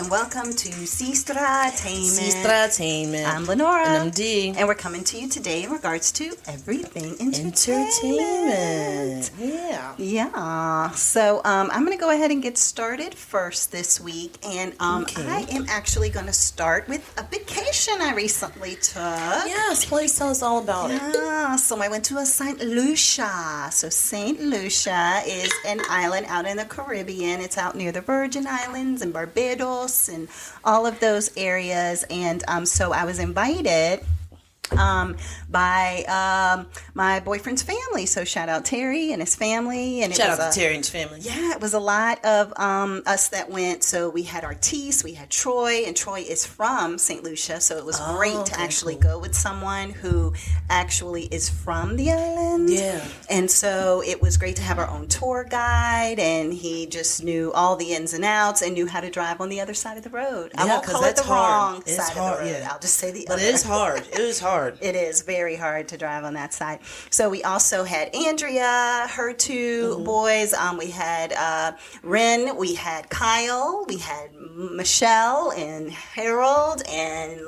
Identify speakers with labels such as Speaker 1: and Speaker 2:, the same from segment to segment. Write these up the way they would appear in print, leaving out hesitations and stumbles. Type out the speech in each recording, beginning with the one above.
Speaker 1: and welcome to Sestra-Tainment.
Speaker 2: Sestra-Tainment.
Speaker 1: I'm Lenora.
Speaker 2: And I'm Dee.
Speaker 1: And we're coming to you today in regards to everything
Speaker 2: entertainment.
Speaker 1: Yeah. So I'm going to go ahead and get started first this week. And I am actually going to start with a vacation I recently took.
Speaker 2: Yes, please tell us all about it.
Speaker 1: Yeah, so I went to a St. Lucia. So St. Lucia is an island out in the Caribbean. It's out near the Virgin Islands and Barbados and all of those areas. And so I was invited by my boyfriend's family. So shout out Terry and his family. And
Speaker 2: Shout out to Terry and his family.
Speaker 1: Yeah, it was a lot of us that went. So we had Artis, we had Troy, and Troy is from St. Lucia. So it was great to actually go with someone who actually is from the island.
Speaker 2: Yeah.
Speaker 1: And so it was great to have our own tour guide, and he just knew all the ins and outs and knew how to drive on the other side of the road. I won't call it the wrong side of the road. Yeah. I'll just say the other.
Speaker 2: But it is hard. It is hard.
Speaker 1: It is very hard to drive on that side. So we also had Andrea, her two boys. We had Ren, we had Kyle, we had Michelle and Harold, and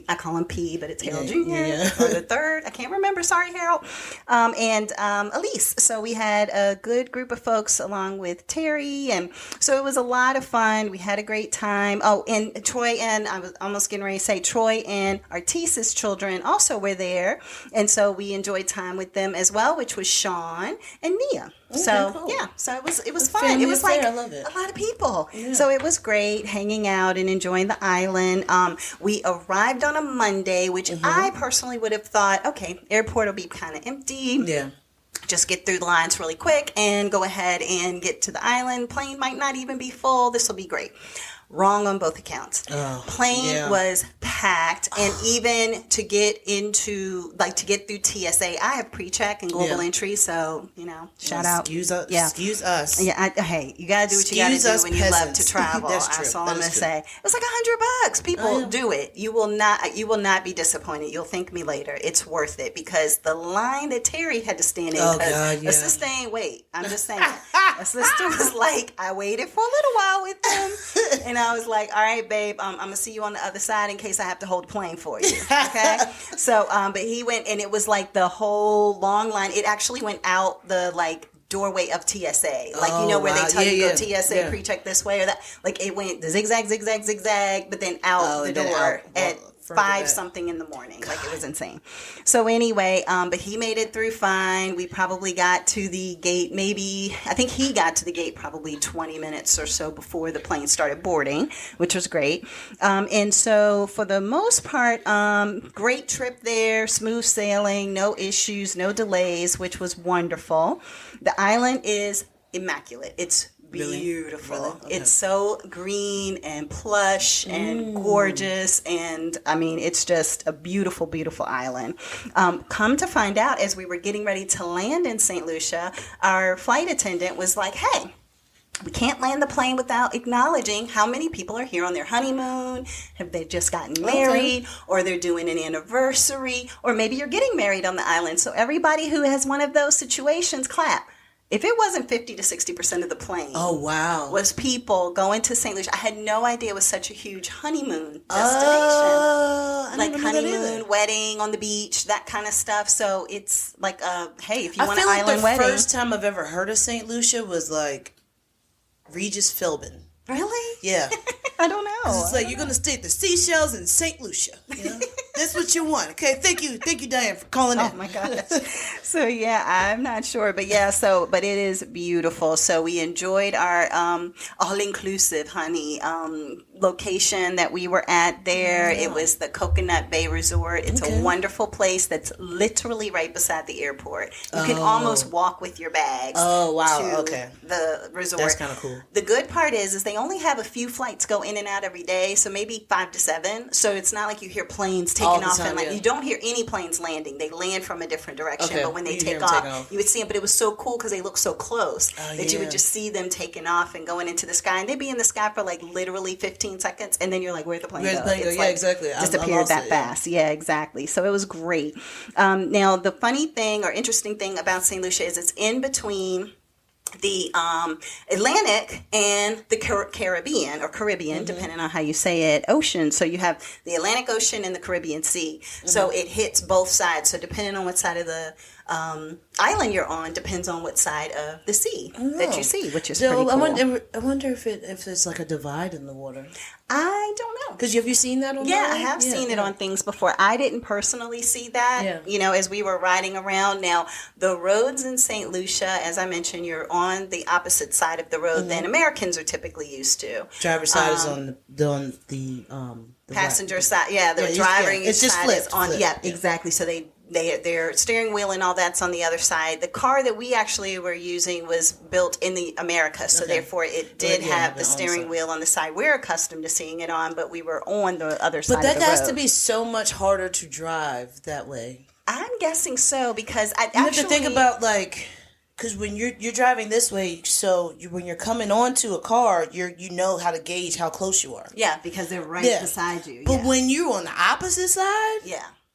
Speaker 1: I call him P, but it's Harold Jr. Or the third. I can't remember. Sorry, Harold. And Elise. So we had a good group of folks along with Terry, and so it was a lot of fun. We had a great time. Oh, and Troy and I was almost getting ready to say Troy and Artis's children also were there, and so we enjoyed time with them as well, which was Sean and Nia. So it was fun. It was like a lot of people. Yeah. So it was great hanging out and enjoying the island. We arrived on a Monday, which I personally would have thought, okay, airport will be kind of empty. Yeah. Just get through the lines really quick and go ahead and get to the island. Plane might not even be full. This will be great. Wrong on both accounts. Plane was packed, and even to get through TSA, I have pre-check and global entry, so shout out.
Speaker 2: Excuse us.
Speaker 1: Yeah, hey, you gotta do what you gotta do when you love to travel. That's all I'm gonna say. It was like $100. People do it. You will not be disappointed. You'll thank me later. It's worth it because the line that Terry had to stand in. The sister ain't wait. I'm just saying. The sister was like, I waited for a little while with them, and I was like, all right, babe, I'm going to see you on the other side in case I have to hold the plane for you. Okay? So, but he went, and it was like the whole long line. It actually went out the, doorway of TSA. Where they tell you go TSA, pre-check this way or that. Like, it went zigzag, zigzag, zigzag, but then out the door at 5-something in the morning. Like, it was insane. So anyway, but he made it through fine. We probably got to the gate I think he got to the gate probably 20 minutes or so before the plane started boarding, which was great. And so for the most part, great trip there, smooth sailing, no issues, no delays, which was wonderful. The island is immaculate. It's beautiful. Really? Okay. It's so green and plush and gorgeous, and I mean, it's just a beautiful, beautiful island. Come to find out, as we were getting ready to land in St. Lucia, our flight attendant was like, hey, we can't land the plane without acknowledging how many people are here on their honeymoon. Have they just gotten married, or they're doing an anniversary, or maybe you're getting married on the island. So everybody who has one of those situations, clap. If it wasn't 50 to 60% of the plane was people going to St. Lucia. I had no idea it was such a huge honeymoon destination. Like honeymoon, wedding on the beach, that kind of stuff. So it's like, hey, if you want an island wedding.
Speaker 2: The first time I've ever heard of St. Lucia was like Regis Philbin.
Speaker 1: Really?
Speaker 2: Yeah.
Speaker 1: I don't know.
Speaker 2: It's like, you're going to stay at the Seashells in St. Lucia. That's what you want. Okay, thank you, Diane, for calling in.
Speaker 1: Oh my gosh. So yeah, I'm not sure, but yeah. But it is beautiful. So we enjoyed our all-inclusive, location that we were at there. It was the Coconut Bay Resort. It's a wonderful place that's literally right beside the airport. You can almost walk with your bags.
Speaker 2: Oh wow!
Speaker 1: To the resort.
Speaker 2: That's kind of cool.
Speaker 1: The good part is they only have a few flights go in and out every day, so maybe 5 to 7. So it's not like you hear planes taking off and you don't hear any planes landing. They land from a different direction, but when they take off, you would see them. But it was so cool because they look so close that you would just see them taking off and going into the sky, and they'd be in the sky for like literally 15 seconds, and then you're like, where'd the plane go? It's
Speaker 2: yeah, exactly.
Speaker 1: Disappeared that fast. Yeah, exactly. So it was great. Now, the funny thing or interesting thing about St. Lucia is it's in between the Atlantic and the Caribbean, depending on how you say it, ocean. So you have the Atlantic Ocean and the Caribbean Sea. So it hits both sides. So depending on what side of the island you're on, depends on what side of the sea that you see, which is pretty cool.
Speaker 2: I wonder if it's like a divide in the water.
Speaker 1: I don't know.
Speaker 2: Because have you seen that on
Speaker 1: Yeah, I have seen it on things before. I didn't personally see that, as we were riding around. Now, the roads in St. Lucia, as I mentioned, you're on the opposite side of the road than Americans are typically used to.
Speaker 2: Driver's side is on the
Speaker 1: passenger
Speaker 2: right.
Speaker 1: side. Yeah, the driving
Speaker 2: it's just
Speaker 1: side
Speaker 2: flipped,
Speaker 1: is on.
Speaker 2: flipped.
Speaker 1: Yeah, exactly. So their steering wheel and all that's on the other side. The car that we actually were using was built in the Americas, so therefore it did have the steering wheel on the side we're accustomed to seeing it on, but we were on the other side of the road.
Speaker 2: But that has to be so much harder to drive that way.
Speaker 1: I'm guessing so, because I
Speaker 2: have to think about, like, because when you're driving this way, so when you're coming onto a car, you know how to gauge how close you are.
Speaker 1: Yeah, because they're right beside you.
Speaker 2: But when you're on the opposite side,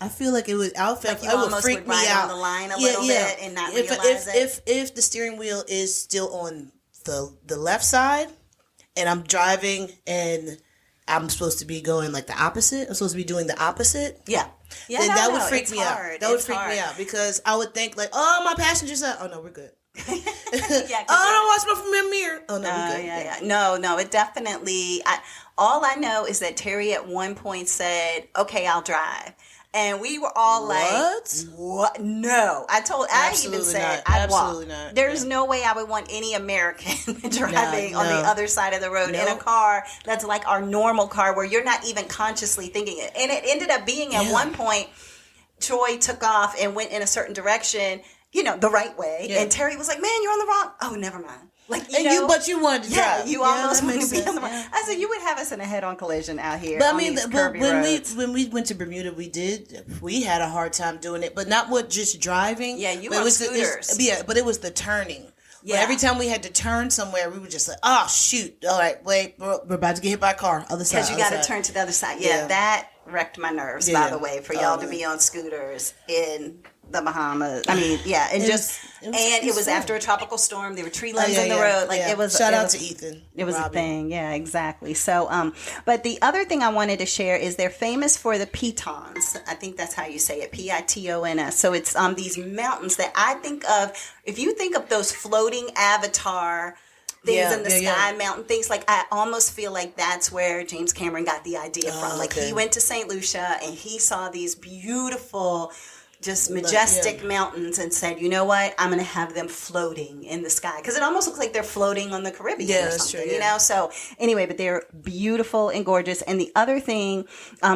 Speaker 2: I feel like it would. Like
Speaker 1: you
Speaker 2: almost would freak me out.
Speaker 1: On the line a little bit and not realize it.
Speaker 2: If the steering wheel is still on the left side, and I'm driving and I'm supposed to be going like the opposite. I'm supposed to be doing the opposite.
Speaker 1: Yeah. Yeah,
Speaker 2: then that would freak me out. That would freak me out, because I would think like, oh, my passenger's side. Oh no, we're good. I don't watch my mirror. Oh no, we're good.
Speaker 1: Yeah. No, it definitely. All I know is that Terry at one point said, "Okay, I'll drive." And we were all like, "What? No!" I even said, "I'd walk."
Speaker 2: Absolutely not.
Speaker 1: There's no way I would want any American driving on the other side of the road in a car that's like our normal car, where you're not even consciously thinking it. And it ended up being at one point, Troy took off and went in a certain direction, the right way, and Terry was like, "Man, you're on the wrong." Oh, never mind. Like,
Speaker 2: but you wanted to drive.
Speaker 1: You almost wanted to be on the right. I said, you would have us in a head-on collision out here.
Speaker 2: But I mean, when we went to Bermuda, we had a hard time doing it, but not with just driving.
Speaker 1: Yeah, you were scooters.
Speaker 2: But it was the turning. Yeah. Every time we had to turn somewhere, we were just like, oh shoot! All right, wait, we're about to get hit by a car. Other side.
Speaker 1: Because you got to turn to the other side. Yeah, that wrecked my nerves. By the way, for y'all to be on scooters in the Bahamas. I mean, it was after a tropical storm. There were tree limbs in the road. Like it was.
Speaker 2: Shout out to Ethan.
Speaker 1: It was a thing. Yeah, exactly. So, but the other thing I wanted to share is they're famous for the pitons. I think that's how you say it. Pitons. So it's these mountains that I think of. If you think of those floating Avatar things in the sky, mountain things, like I almost feel like that's where James Cameron got the idea from. Like he went to St. Lucia and he saw these beautiful, just majestic mountains and said, you know what, I'm going to have them floating in the sky, because it almost looks like they're floating on the Caribbean or something, you know? So anyway, but they're beautiful and gorgeous. And the other thing,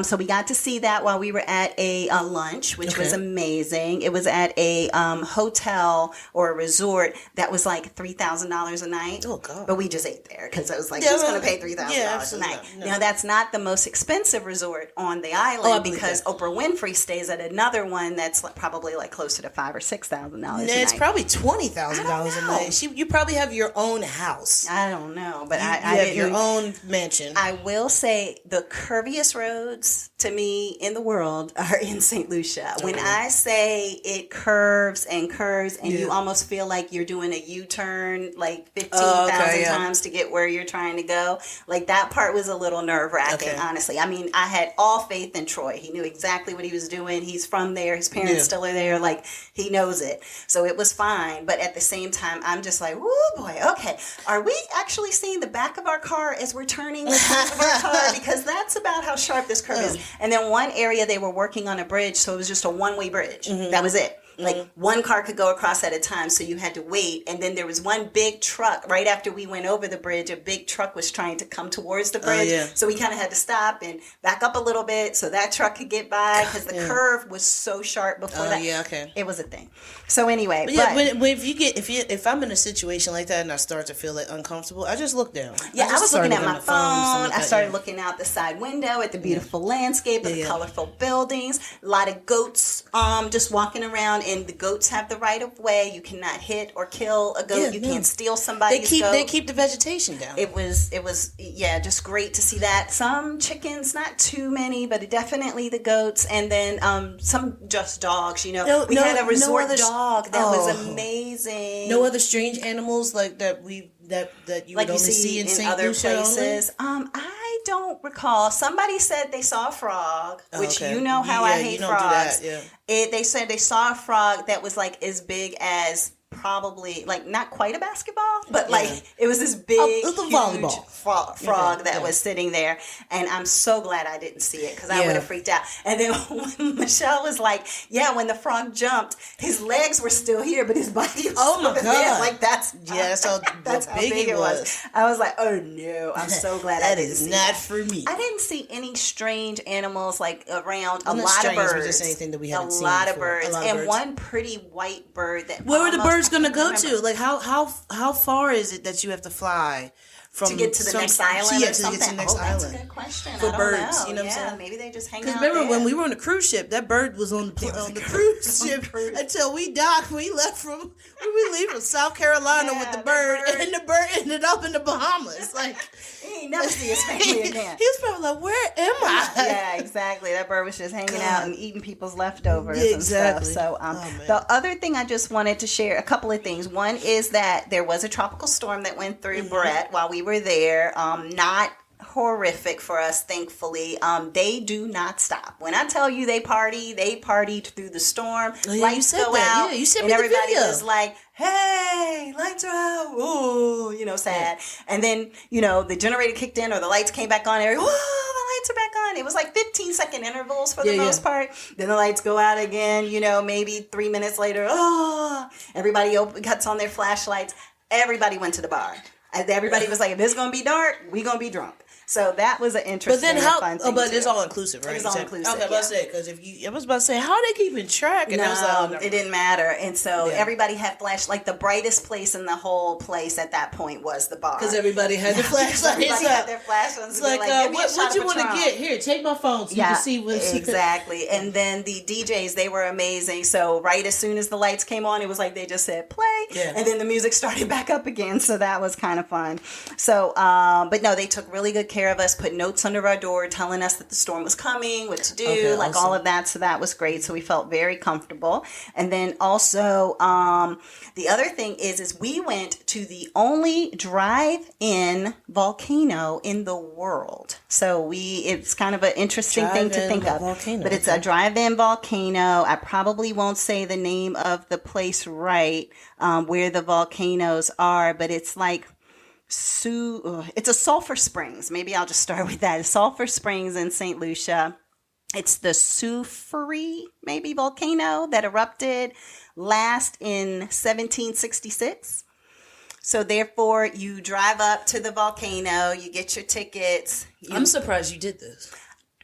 Speaker 1: so we got to see that while we were at a lunch, which was amazing. It was at a hotel or a resort that was like $3,000 a night. Oh God! But we just ate there because it was like, who's going to pay $3,000 a night? No. Now that's not the most expensive resort on the island, because Oprah Winfrey stays at another one that's probably like closer to $5,000 or $6,000 a night.
Speaker 2: It's probably $20,000 a night. You probably have your own house.
Speaker 1: I don't know, but I
Speaker 2: have your own mansion.
Speaker 1: I will say the curviest roads to me in the world are in St. Lucia. When I say it curves and you almost feel like you're doing a U-turn like 15,000 times to get where you're trying to go, like that part was a little nerve-wracking, honestly. I mean, I had all faith in Troy. He knew exactly what he was doing. He's from there. His parents still are there. Like, he knows it. So it was fine. But at the same time, I'm just like, whoo, boy, okay. Are we actually seeing the back of our car as we're turning the back of our car? Because that's about how sharp this curve is. And then one area, they were working on a bridge, so it was just a one-way bridge. That was it. Like one car could go across at a time, so you had to wait. And then there was one big truck right after we went over the bridge. A big truck was trying to come towards the bridge, so we kind of had to stop and back up a little bit so that truck could get by, because the curve was so sharp before that. It was a thing. So anyway,
Speaker 2: if I'm in a situation like that and I start to feel like uncomfortable, I just look down.
Speaker 1: I was looking at my phone. I started looking out the side window at the beautiful landscape of the colorful buildings. A lot of goats just walking around and the goats have the right of way. You cannot hit or kill a goat. You can't steal somebody's goat.
Speaker 2: They keep the vegetation down.
Speaker 1: It was just great to see that. Some chickens, not too many, but definitely the goats, and then some just dogs. We had a resort dog that was amazing.
Speaker 2: No other strange animals like that you would only see in St.
Speaker 1: other
Speaker 2: Lucia
Speaker 1: places. I don't recall. Somebody said they saw a frog, which you know how I hate frogs.
Speaker 2: Do that,
Speaker 1: They said they saw a frog that was like as big as probably like not quite a basketball, but like it was this big
Speaker 2: volleyball
Speaker 1: frog that was sitting there, and I'm so glad I didn't see it because I would have freaked out. And then when Michelle was like, when the frog jumped, his legs were still here, but his body was there. Like that's how big it was. I was like, oh no, I'm so glad I didn't see that.
Speaker 2: For me.
Speaker 1: I didn't see any strange animals like around.
Speaker 2: A
Speaker 1: lot of birds.
Speaker 2: Just anything that we haven't seen.
Speaker 1: A lot of birds, and one pretty white bird that.
Speaker 2: Where were the birds going to go to? Like how far is it that you have to fly
Speaker 1: to get to the next island or something?
Speaker 2: To the next
Speaker 1: island.
Speaker 2: That's
Speaker 1: a good question.
Speaker 2: For birds,
Speaker 1: know.
Speaker 2: You know what I'm saying?
Speaker 1: Maybe they just hang out.
Speaker 2: Because remember when we were on the cruise ship, that bird was on the cruise ship until we docked. We left from South Carolina with the bird, and the bird ended up in the Bahamas. Like
Speaker 1: he ain't never see his family again.
Speaker 2: He was probably like, "Where am I?"
Speaker 1: Yeah, exactly. That bird was just hanging out and eating people's leftovers and stuff. So the other thing I just wanted to share, a couple of things. One is that there was a tropical storm that went through Brett while we were there. Not horrific for us, thankfully. They do not stop. When I tell you they partied through the storm. Lights go out. Yeah, you sent me the video. And everybody was like, hey, lights are out. Ooh, sad. And then, the generator kicked in or the lights came back on. The lights are back on. It was like 15-second intervals for the most part. Then the lights go out again, maybe 3 minutes later. Everybody cuts on their flashlights. Everybody went to the bar. And everybody was like, if it's going to be dark, we're going to be drunk. So that was an interesting, fun thing.
Speaker 2: But it's all inclusive, right?
Speaker 1: It's all inclusive.
Speaker 2: Okay, I was about to say, how are they keeping track? And
Speaker 1: it didn't matter. And so everybody had like the brightest place in the whole place at that point was the bar.
Speaker 2: Because everybody had their flashlights.
Speaker 1: Everybody had their flashlights.
Speaker 2: It's like what you want to get? Here, take my phone so you can see what's
Speaker 1: exactly. And then the DJs, they were amazing. So right as soon as the lights came on, it was like they just said play. Yeah. And then the music started back up again. So that was kind of fun. So, but no, they took really good care of us, put notes under our door telling us that the storm was coming, what to do, all of that. So that was great. So we felt very comfortable. And then also, the other thing is we went to the only drive-in volcano in the world. So it's kind of an interesting thing to think of. But it's a drive-in volcano. I probably won't say the name of the place right, where the volcanoes are, but it's like it's a sulfur springs. Maybe I'll just start with that. Sulfur Springs in St. Lucia. It's the Soufriere, maybe, volcano that erupted last in 1766. So therefore, you drive up to the volcano, you get your tickets.
Speaker 2: I'm surprised you did this.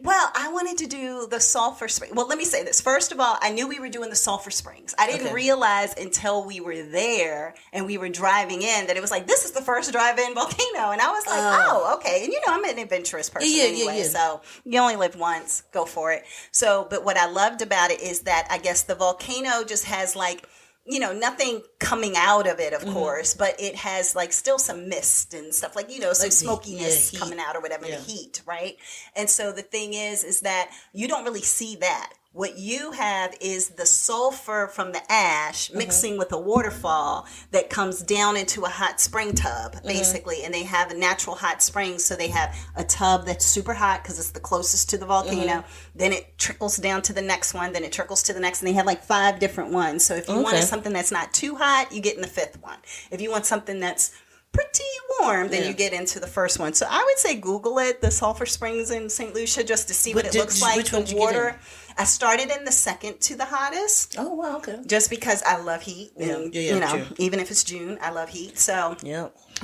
Speaker 1: Well, I wanted to do the Sulphur Springs. Well, let me say this. First of all, I knew we were doing the Sulphur Springs. I didn't realize until we were there and we were driving in that it was like, this is the first drive-in volcano. And I was like, okay. And I'm an adventurous person anyway. So you only live once. Go for it. So, but what I loved about it is that I guess the volcano just has like, nothing coming out of it, of course, but it has like still some mist and stuff like, some smokiness coming out or whatever, the heat, right? And so the thing is that you don't really see that. What you have is the sulfur from the ash mixing with a waterfall that comes down into a hot spring tub, basically. And they have a natural hot spring. So they have a tub that's super hot because it's the closest to the volcano. Then it trickles down to the next one. Then it trickles to the next. And they have like 5 different ones. So if you wanted something that's not too hot, you get in the 5th one. If you want something that's pretty warm, then you get into the first one. So I would say Google it, the Sulphur Springs in St. Lucia, just to see what it looks like.
Speaker 2: Which one did you
Speaker 1: water.
Speaker 2: get in?
Speaker 1: I started in the second to the hottest.
Speaker 2: Oh, wow, okay.
Speaker 1: Just because I love heat. And, even if it's June, I love heat. So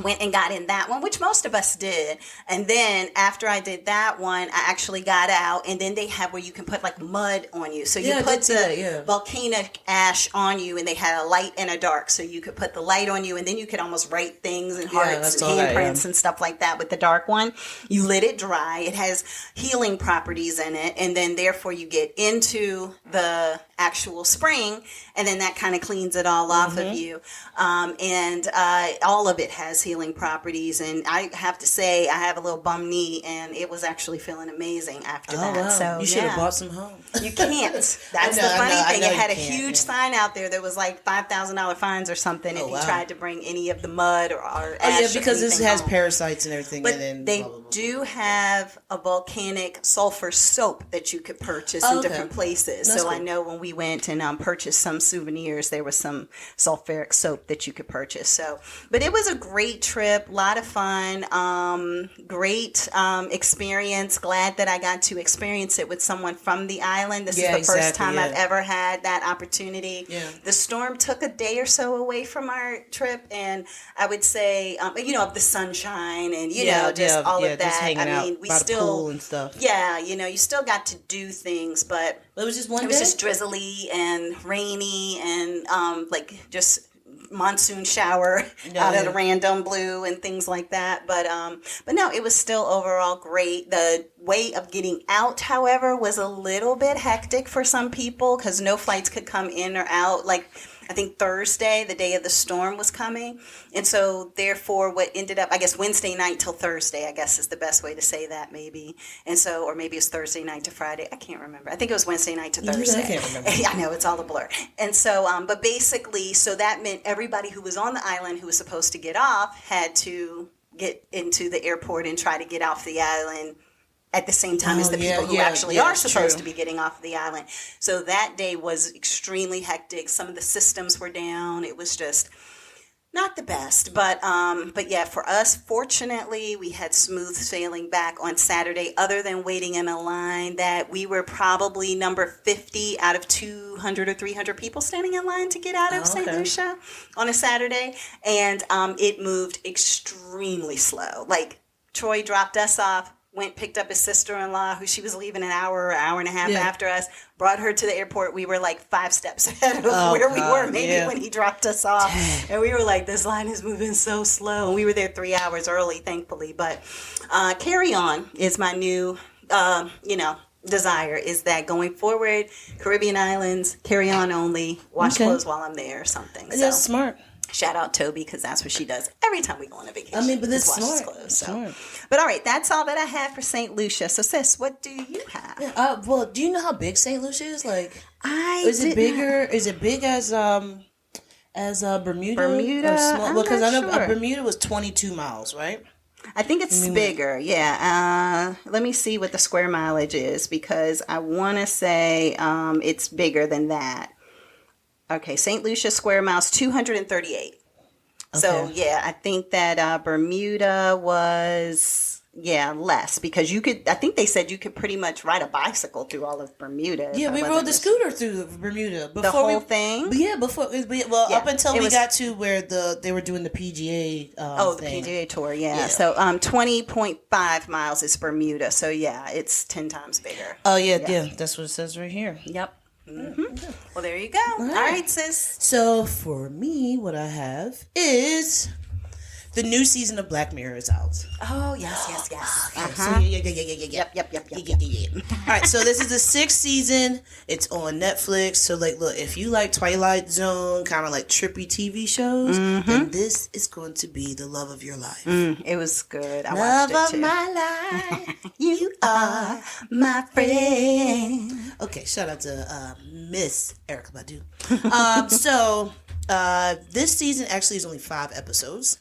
Speaker 1: went and got in that one, which most of us did. And then after I did that one, I actually got out. And then they have where you can put like mud on you. So you put the volcanic ash on you, and they had a light and a dark. So you could put the light on you, and then you could almost write things and hearts and handprints and stuff like that with the dark one. You let it dry. It has healing properties in it. And then therefore you get into the actual spring, and then that kind of cleans it all off of you. And all of it has healing properties. And I have to say, I have a little bum knee, and it was actually feeling amazing after that.
Speaker 2: Wow.
Speaker 1: So
Speaker 2: you should have bought some home.
Speaker 1: You can't. That's the funny thing. It had a huge sign out there that was like $5,000 fines or something if you tried to bring any of the mud or ash.
Speaker 2: Because this has parasites and everything.
Speaker 1: But
Speaker 2: and then
Speaker 1: they do have a volcanic sulfur soap that you could purchase in different places. That's cool. I know when we went and purchased some souvenirs, there was some sulfuric soap that you could purchase. So, but it was a great trip, a lot of fun, great experience. Glad that I got to experience it with someone from the island. This is the first time I've ever had that opportunity. Yeah. The storm took a day or so away from our trip, and I would say, of the sunshine and just all of that. I mean, we still
Speaker 2: pool and stuff.
Speaker 1: Yeah, you still got to do things, but
Speaker 2: it was just one day.
Speaker 1: It was just drizzly and rainy and just monsoon shower out of the random blue and things like that. But no, it was still overall great. The way of getting out, however, was a little bit hectic for some people because no flights could come in or out. Like, I think Thursday, the day of the storm, was coming. And so, therefore, what ended up, I guess, Wednesday night till Thursday, I guess is the best way to say that, maybe. And so, or maybe it's Thursday night to Friday. I can't remember. I think it was Wednesday night to Thursday.
Speaker 2: I can't remember.
Speaker 1: I know, it's all a blur. And so, but basically, so that meant everybody who was on the island who was supposed to get off had to get into the airport and try to get off the island at the same time as the people who actually are supposed to be getting off the island. So that day was extremely hectic. Some of the systems were down. It was just not the best. But yeah, for us, fortunately, we had smooth sailing back on Saturday, other than waiting in a line that we were probably number 50 out of 200 or 300 people standing in line to get out of St. Lucia on a Saturday. And it moved extremely slow. Like, Troy dropped us off, picked up his sister-in-law, who she was leaving an hour and a half after us, brought her to the airport. We were like 5 steps ahead of where we were when he dropped us off. And we were like, this line is moving so slow. And we were there 3 hours early, thankfully. But carry on is my new, desire, is that going forward, Caribbean islands, carry on only, wash clothes while I'm there or something.
Speaker 2: That's smart.
Speaker 1: Shout out Toby, because that's what she does every time we go on a vacation.
Speaker 2: I mean, but that's
Speaker 1: smart. Clothes, so. Smart. But all right, that's all that I have for St. Lucia. So, sis, what do you have?
Speaker 2: Well, do you know how big St. Lucia is? Like, is it bigger? Is it big as Bermuda?
Speaker 1: Bermuda?
Speaker 2: Or small? Because I know
Speaker 1: sure.
Speaker 2: Bermuda was 22 miles, right?
Speaker 1: I think it's bigger, yeah. Let me see what the square mileage is, because I want to say it's bigger than that. Okay, St. Lucia square miles, 238. Okay. So, yeah, I think that Bermuda was, less, because I think they said you could pretty much ride a bicycle through all of Bermuda.
Speaker 2: Yeah, we rode the scooter through Bermuda.
Speaker 1: The whole thing?
Speaker 2: Yeah, up until we got to where they were doing the PGA thing.
Speaker 1: The PGA tour, yeah. So 20.5 miles is Bermuda. So, yeah, it's 10 times bigger.
Speaker 2: Oh, yeah, that's what it says right here.
Speaker 1: Yep. Mm-hmm. Well, there you go. All right, sis.
Speaker 2: So for me, what I have is the new season of Black Mirror is out.
Speaker 1: Oh, yes.
Speaker 2: So, Yep. All right, so this is the 6th season. It's on Netflix. So, look, if you like Twilight Zone, kind of like trippy TV shows, then this is going to be the love of your life.
Speaker 1: It was good. I watched it too.
Speaker 2: Love of my life.
Speaker 1: You are my friend.
Speaker 2: Okay, shout out to Miss Erykah Badu. So, this season actually is only 5 episodes.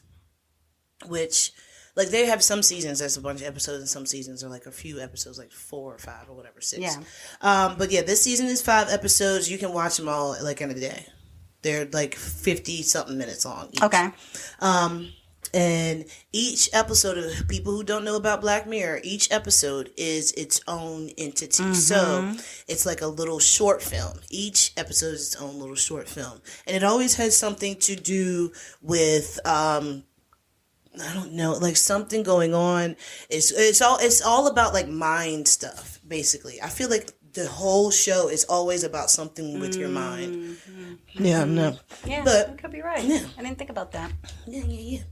Speaker 2: Which, like, they have some seasons there's a bunch of episodes, and some seasons are like a few episodes, like 4 or 5 or whatever, 6.
Speaker 1: Yeah.
Speaker 2: But yeah, this season is 5 episodes. You can watch them all like in a day. They're like 50 something minutes long each.
Speaker 1: Okay.
Speaker 2: And each episode, of people who don't know about Black Mirror, each episode is its own entity. Mm-hmm. So it's like a little short film. Each episode is its own little short film, and it always has something to do with I don't know, like something going on. It's all about like mind stuff, basically. I feel like the whole show is always about something with your mind. Mm-hmm. Yeah, no.
Speaker 1: Yeah, but you could be right. Yeah. I didn't think about that.
Speaker 2: Yeah.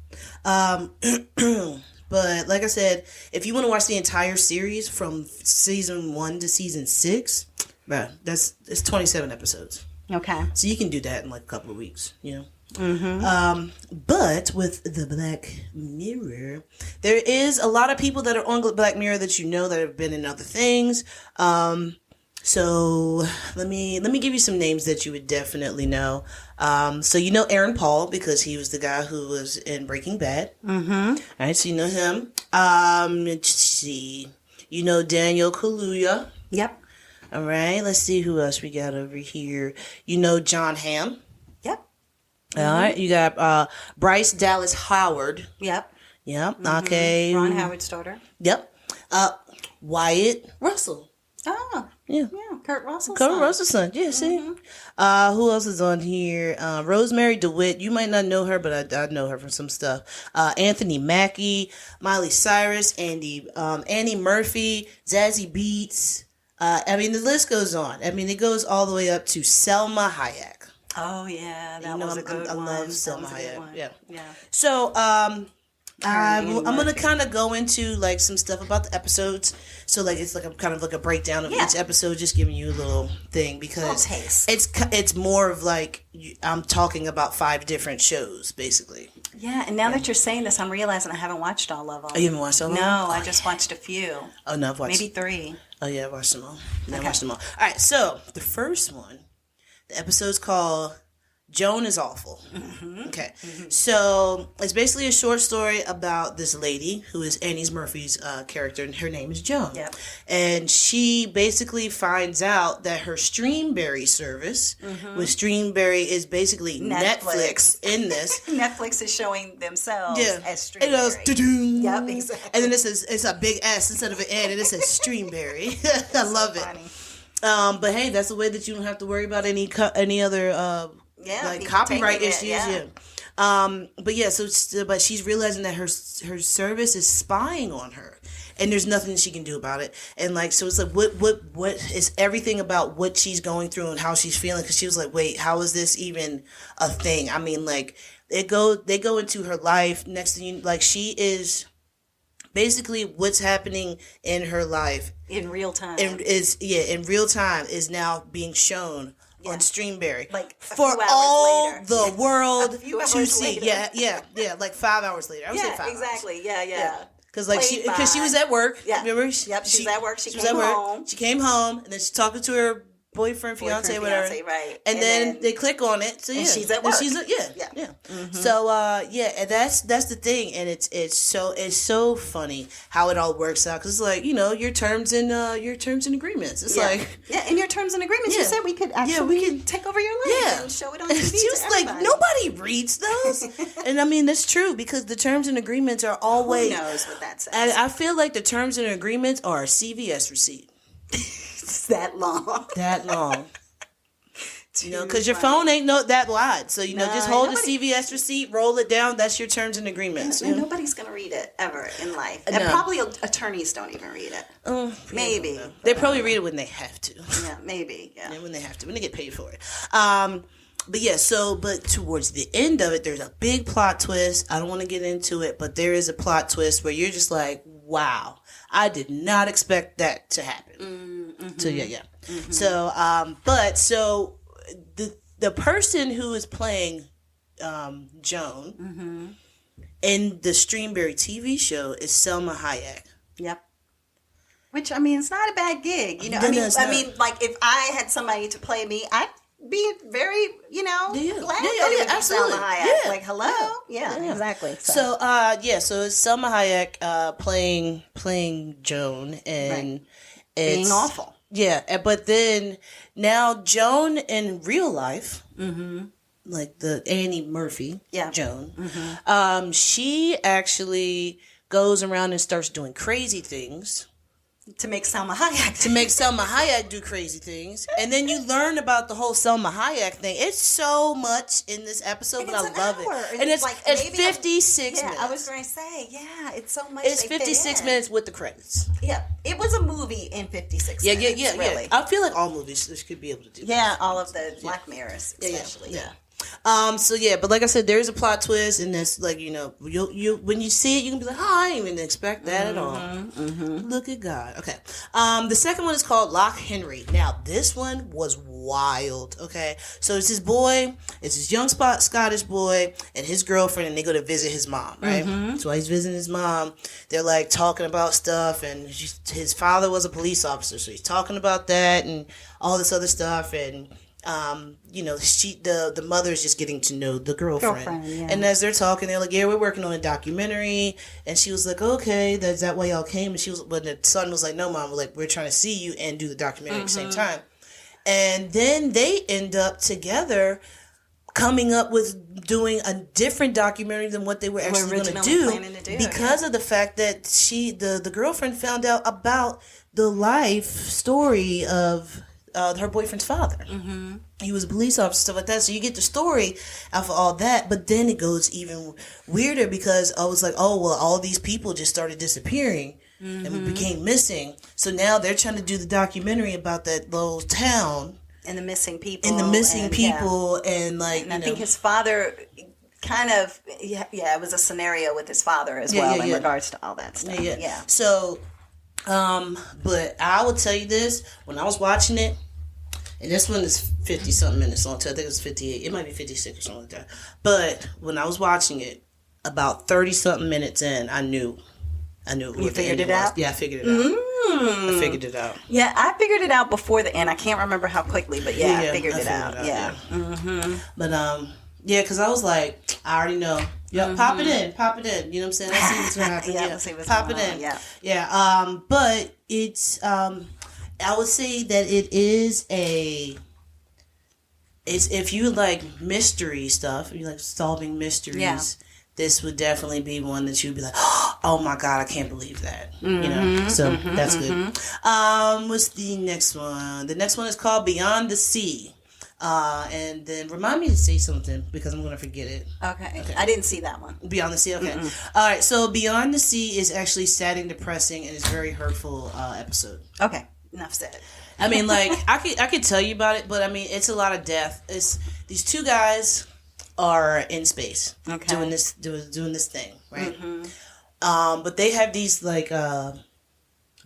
Speaker 2: But like I said, if you want to watch the entire series from season 1 to season 6, Right. It's 27 episodes.
Speaker 1: Okay.
Speaker 2: So you can do that in like a couple of weeks, you know?
Speaker 1: Mm-hmm.
Speaker 2: But with the Black Mirror, there is a lot of people that are on Black Mirror that you know that have been in other things. So let me give you some names that you would definitely know. So you know Aaron Paul because he was the guy who was in Breaking Bad. Mm-hmm. All right, so you know him. Let's see. You know Daniel Kaluuya.
Speaker 1: Yep.
Speaker 2: All right, let's see who else we got over here. You know John Hamm.
Speaker 1: Yep.
Speaker 2: All right, you got Bryce Dallas Howard.
Speaker 1: Yep.
Speaker 2: Yep. Okay.
Speaker 1: Ron Howard's daughter.
Speaker 2: Yep. Wyatt Russell.
Speaker 1: Oh.
Speaker 2: Yeah.
Speaker 1: Kurt Russell's
Speaker 2: son. Yeah, see? Who else is on here? Rosemary DeWitt. You might not know her, but I know her from some stuff. Anthony Mackie, Miley Cyrus, Annie Murphy, Zazie Beetz. I mean, the list goes on. I mean, it goes all the way up to Selma Hayek.
Speaker 1: Oh, yeah. That was a good one.
Speaker 2: I love Selma Hayek. Yeah.
Speaker 1: Yeah.
Speaker 2: So, I'm gonna kind of go into like some stuff about the episodes. So like it's like a kind of like a breakdown of each episode, just giving you a little thing because it's more of like I'm talking about 5 different shows basically.
Speaker 1: Yeah, and now that you're saying this, I'm realizing I haven't watched all of them.
Speaker 2: Oh, you haven't watched all of them?
Speaker 1: No, I just watched a few.
Speaker 2: Oh no, I've watched
Speaker 1: maybe 3.
Speaker 2: Oh yeah, I watched them all. I watched them all. All right, so the first one, the episode's called Joan is Awful. Mm-hmm. Okay. Mm-hmm. So it's basically a short story about this lady who is Annie Murphy's character, and her name is Joan. Yep. And she basically finds out that her Streamberry service, which Streamberry is basically Netflix in this.
Speaker 1: Netflix is showing themselves as Streamberry.
Speaker 2: It goes, doo-doo.
Speaker 1: Yep, exactly.
Speaker 2: And then it's a big S instead of an N, and it says Streamberry. I love it. Funny. But hey, that's the way that you don't have to worry about any other like copyright issues. But yeah, but she's realizing that her service is spying on her, and there's nothing she can do about it. And like, so it's like, what is everything about what she's going through and how she's feeling? Because she was like, wait, how is this even a thing? I mean, like, they go into her life. Next thing you, like, she is basically what's happening in her life
Speaker 1: in real time.
Speaker 2: In real time is now being shown on Streamberry,
Speaker 1: like
Speaker 2: for all
Speaker 1: later.
Speaker 2: The world
Speaker 1: to
Speaker 2: see.
Speaker 1: Later.
Speaker 2: Yeah, like 5 hours later. I would say 5
Speaker 1: exactly.
Speaker 2: hours.
Speaker 1: Yeah.
Speaker 2: Because like she was at work.
Speaker 1: Yeah.
Speaker 2: Remember?
Speaker 1: She was at work. She came home.
Speaker 2: She came home, and then she's talking to her boyfriend, fiance, whatever.
Speaker 1: Right.
Speaker 2: And then they click on it. So yeah,
Speaker 1: and she's at work.
Speaker 2: Yeah. Mm-hmm. So and that's the thing, and it's so funny how it all works out, because it's like, you know, your terms and agreements. It's like
Speaker 1: in your terms and agreements, you said we could actually take over your life and show it on TV. She was like,
Speaker 2: nobody reads those, and I mean that's true, because the terms and agreements are always.
Speaker 1: Who knows what that says?
Speaker 2: And I feel like the terms and agreements are a CVS receipt.
Speaker 1: It's that long.
Speaker 2: You know, because your phone ain't that wide. So, you know, just hold the CVS receipt, roll it down. That's your terms and agreements.
Speaker 1: And nobody's going to read it ever in life. And probably attorneys don't even read it. Maybe.
Speaker 2: They probably read it when they have to.
Speaker 1: Yeah, maybe. Yeah.
Speaker 2: When they have to, when they get paid for it. But towards the end of it, there's a big plot twist. I don't want to get into it, but there is a plot twist where you're just like, wow, I did not expect that to happen. Mm-hmm. So, yeah. Mm-hmm. So, the person who is playing Joan in the Streamberry TV show is Selma Hayek.
Speaker 1: Yep. Which, I mean, it's not a bad gig. You know, I mean, like, if I had somebody to play me, I'd be very, glad that it would be Selma Hayek. Yeah. Like, hello? Yeah, exactly.
Speaker 2: So it's Selma Hayek playing Joan and
Speaker 1: being awful.
Speaker 2: Yeah, but then now Joan in real life, like the Annie Murphy, Joan, she actually goes around and starts doing crazy things.
Speaker 1: To make Selma Hayek
Speaker 2: do crazy things. And then you learn about the whole Selma Hayek thing. It's so much in this episode, but I love it. And it's 56 minutes.
Speaker 1: I was going to say, it's so much.
Speaker 2: It's 56 minutes with the credits.
Speaker 1: Yeah, it was a movie in 56 minutes.
Speaker 2: Yeah. Really. I feel like all movies could be able to do that.
Speaker 1: Yeah, all of the Black Mirrors, especially.
Speaker 2: Yeah. So yeah, but like I said, there's a plot twist, and that's like, you know, you when you see it, you can be like, oh, I didn't even expect that at all. Look at God. Okay. The second one is called Loch Henry. Now this one was wild. Okay, so it's this boy, it's this young Scottish boy and his girlfriend, and they go to visit his mom. Right. So while he's visiting his mom, they're like talking about stuff, and his father was a police officer, so he's talking about that and all this other stuff, and you know, the mother is just getting to know the girlfriend. And as they're talking, they're like, yeah, we're working on a documentary. And she was like, okay, is that why y'all came? And but the son was like, no, mom, we're trying to see you and do the documentary at the same time. And then they end up together coming up with doing a different documentary than what they were actually going to do, because of the fact that the girlfriend found out about the life story of her boyfriend's father. He was a police officer, stuff like that. So you get the story out of all that, but then it goes even weirder, because I was like, oh, well, all these people just started disappearing and we became missing. So now they're trying to do the documentary about that little town
Speaker 1: and the missing people.
Speaker 2: And like,
Speaker 1: and I think his father kind of, it was a scenario with his father as well in regards to all that stuff. Yeah.
Speaker 2: So, but I will tell you this, when I was watching it, and this one is 50-something minutes long, too. I think it was 58. It might be 56 or something like that. But when I was watching it, about 30-something minutes in, I knew
Speaker 1: You figured it out?
Speaker 2: Yeah, I figured it out. I figured it out.
Speaker 1: Yeah, I figured it out before the end. I can't remember how quickly, but I figured it out. Yeah.
Speaker 2: But, because I was like, I already know. Yeah, pop it in. You know what I'm saying? Let's see what's going to happen.
Speaker 1: Let's see what's
Speaker 2: pop
Speaker 1: going
Speaker 2: it
Speaker 1: on.
Speaker 2: in. Yeah. But it's, I would say that it is if you like mystery stuff, you like solving mysteries, this would definitely be one that you'd be like, oh my God, I can't believe that. You know, so that's good. What's the next one? The next one is called Beyond the Sea. And then remind me to say something, because I'm going to forget it.
Speaker 1: Okay. I didn't see that one.
Speaker 2: Beyond the Sea? Okay. All right. So Beyond the Sea is actually sad and depressing, and it's a very hurtful episode.
Speaker 1: Okay. Enough said.
Speaker 2: I mean, like, I could tell you about it, but I mean, it's a lot of death. It's these two guys are in space doing this thing, right? But they have these like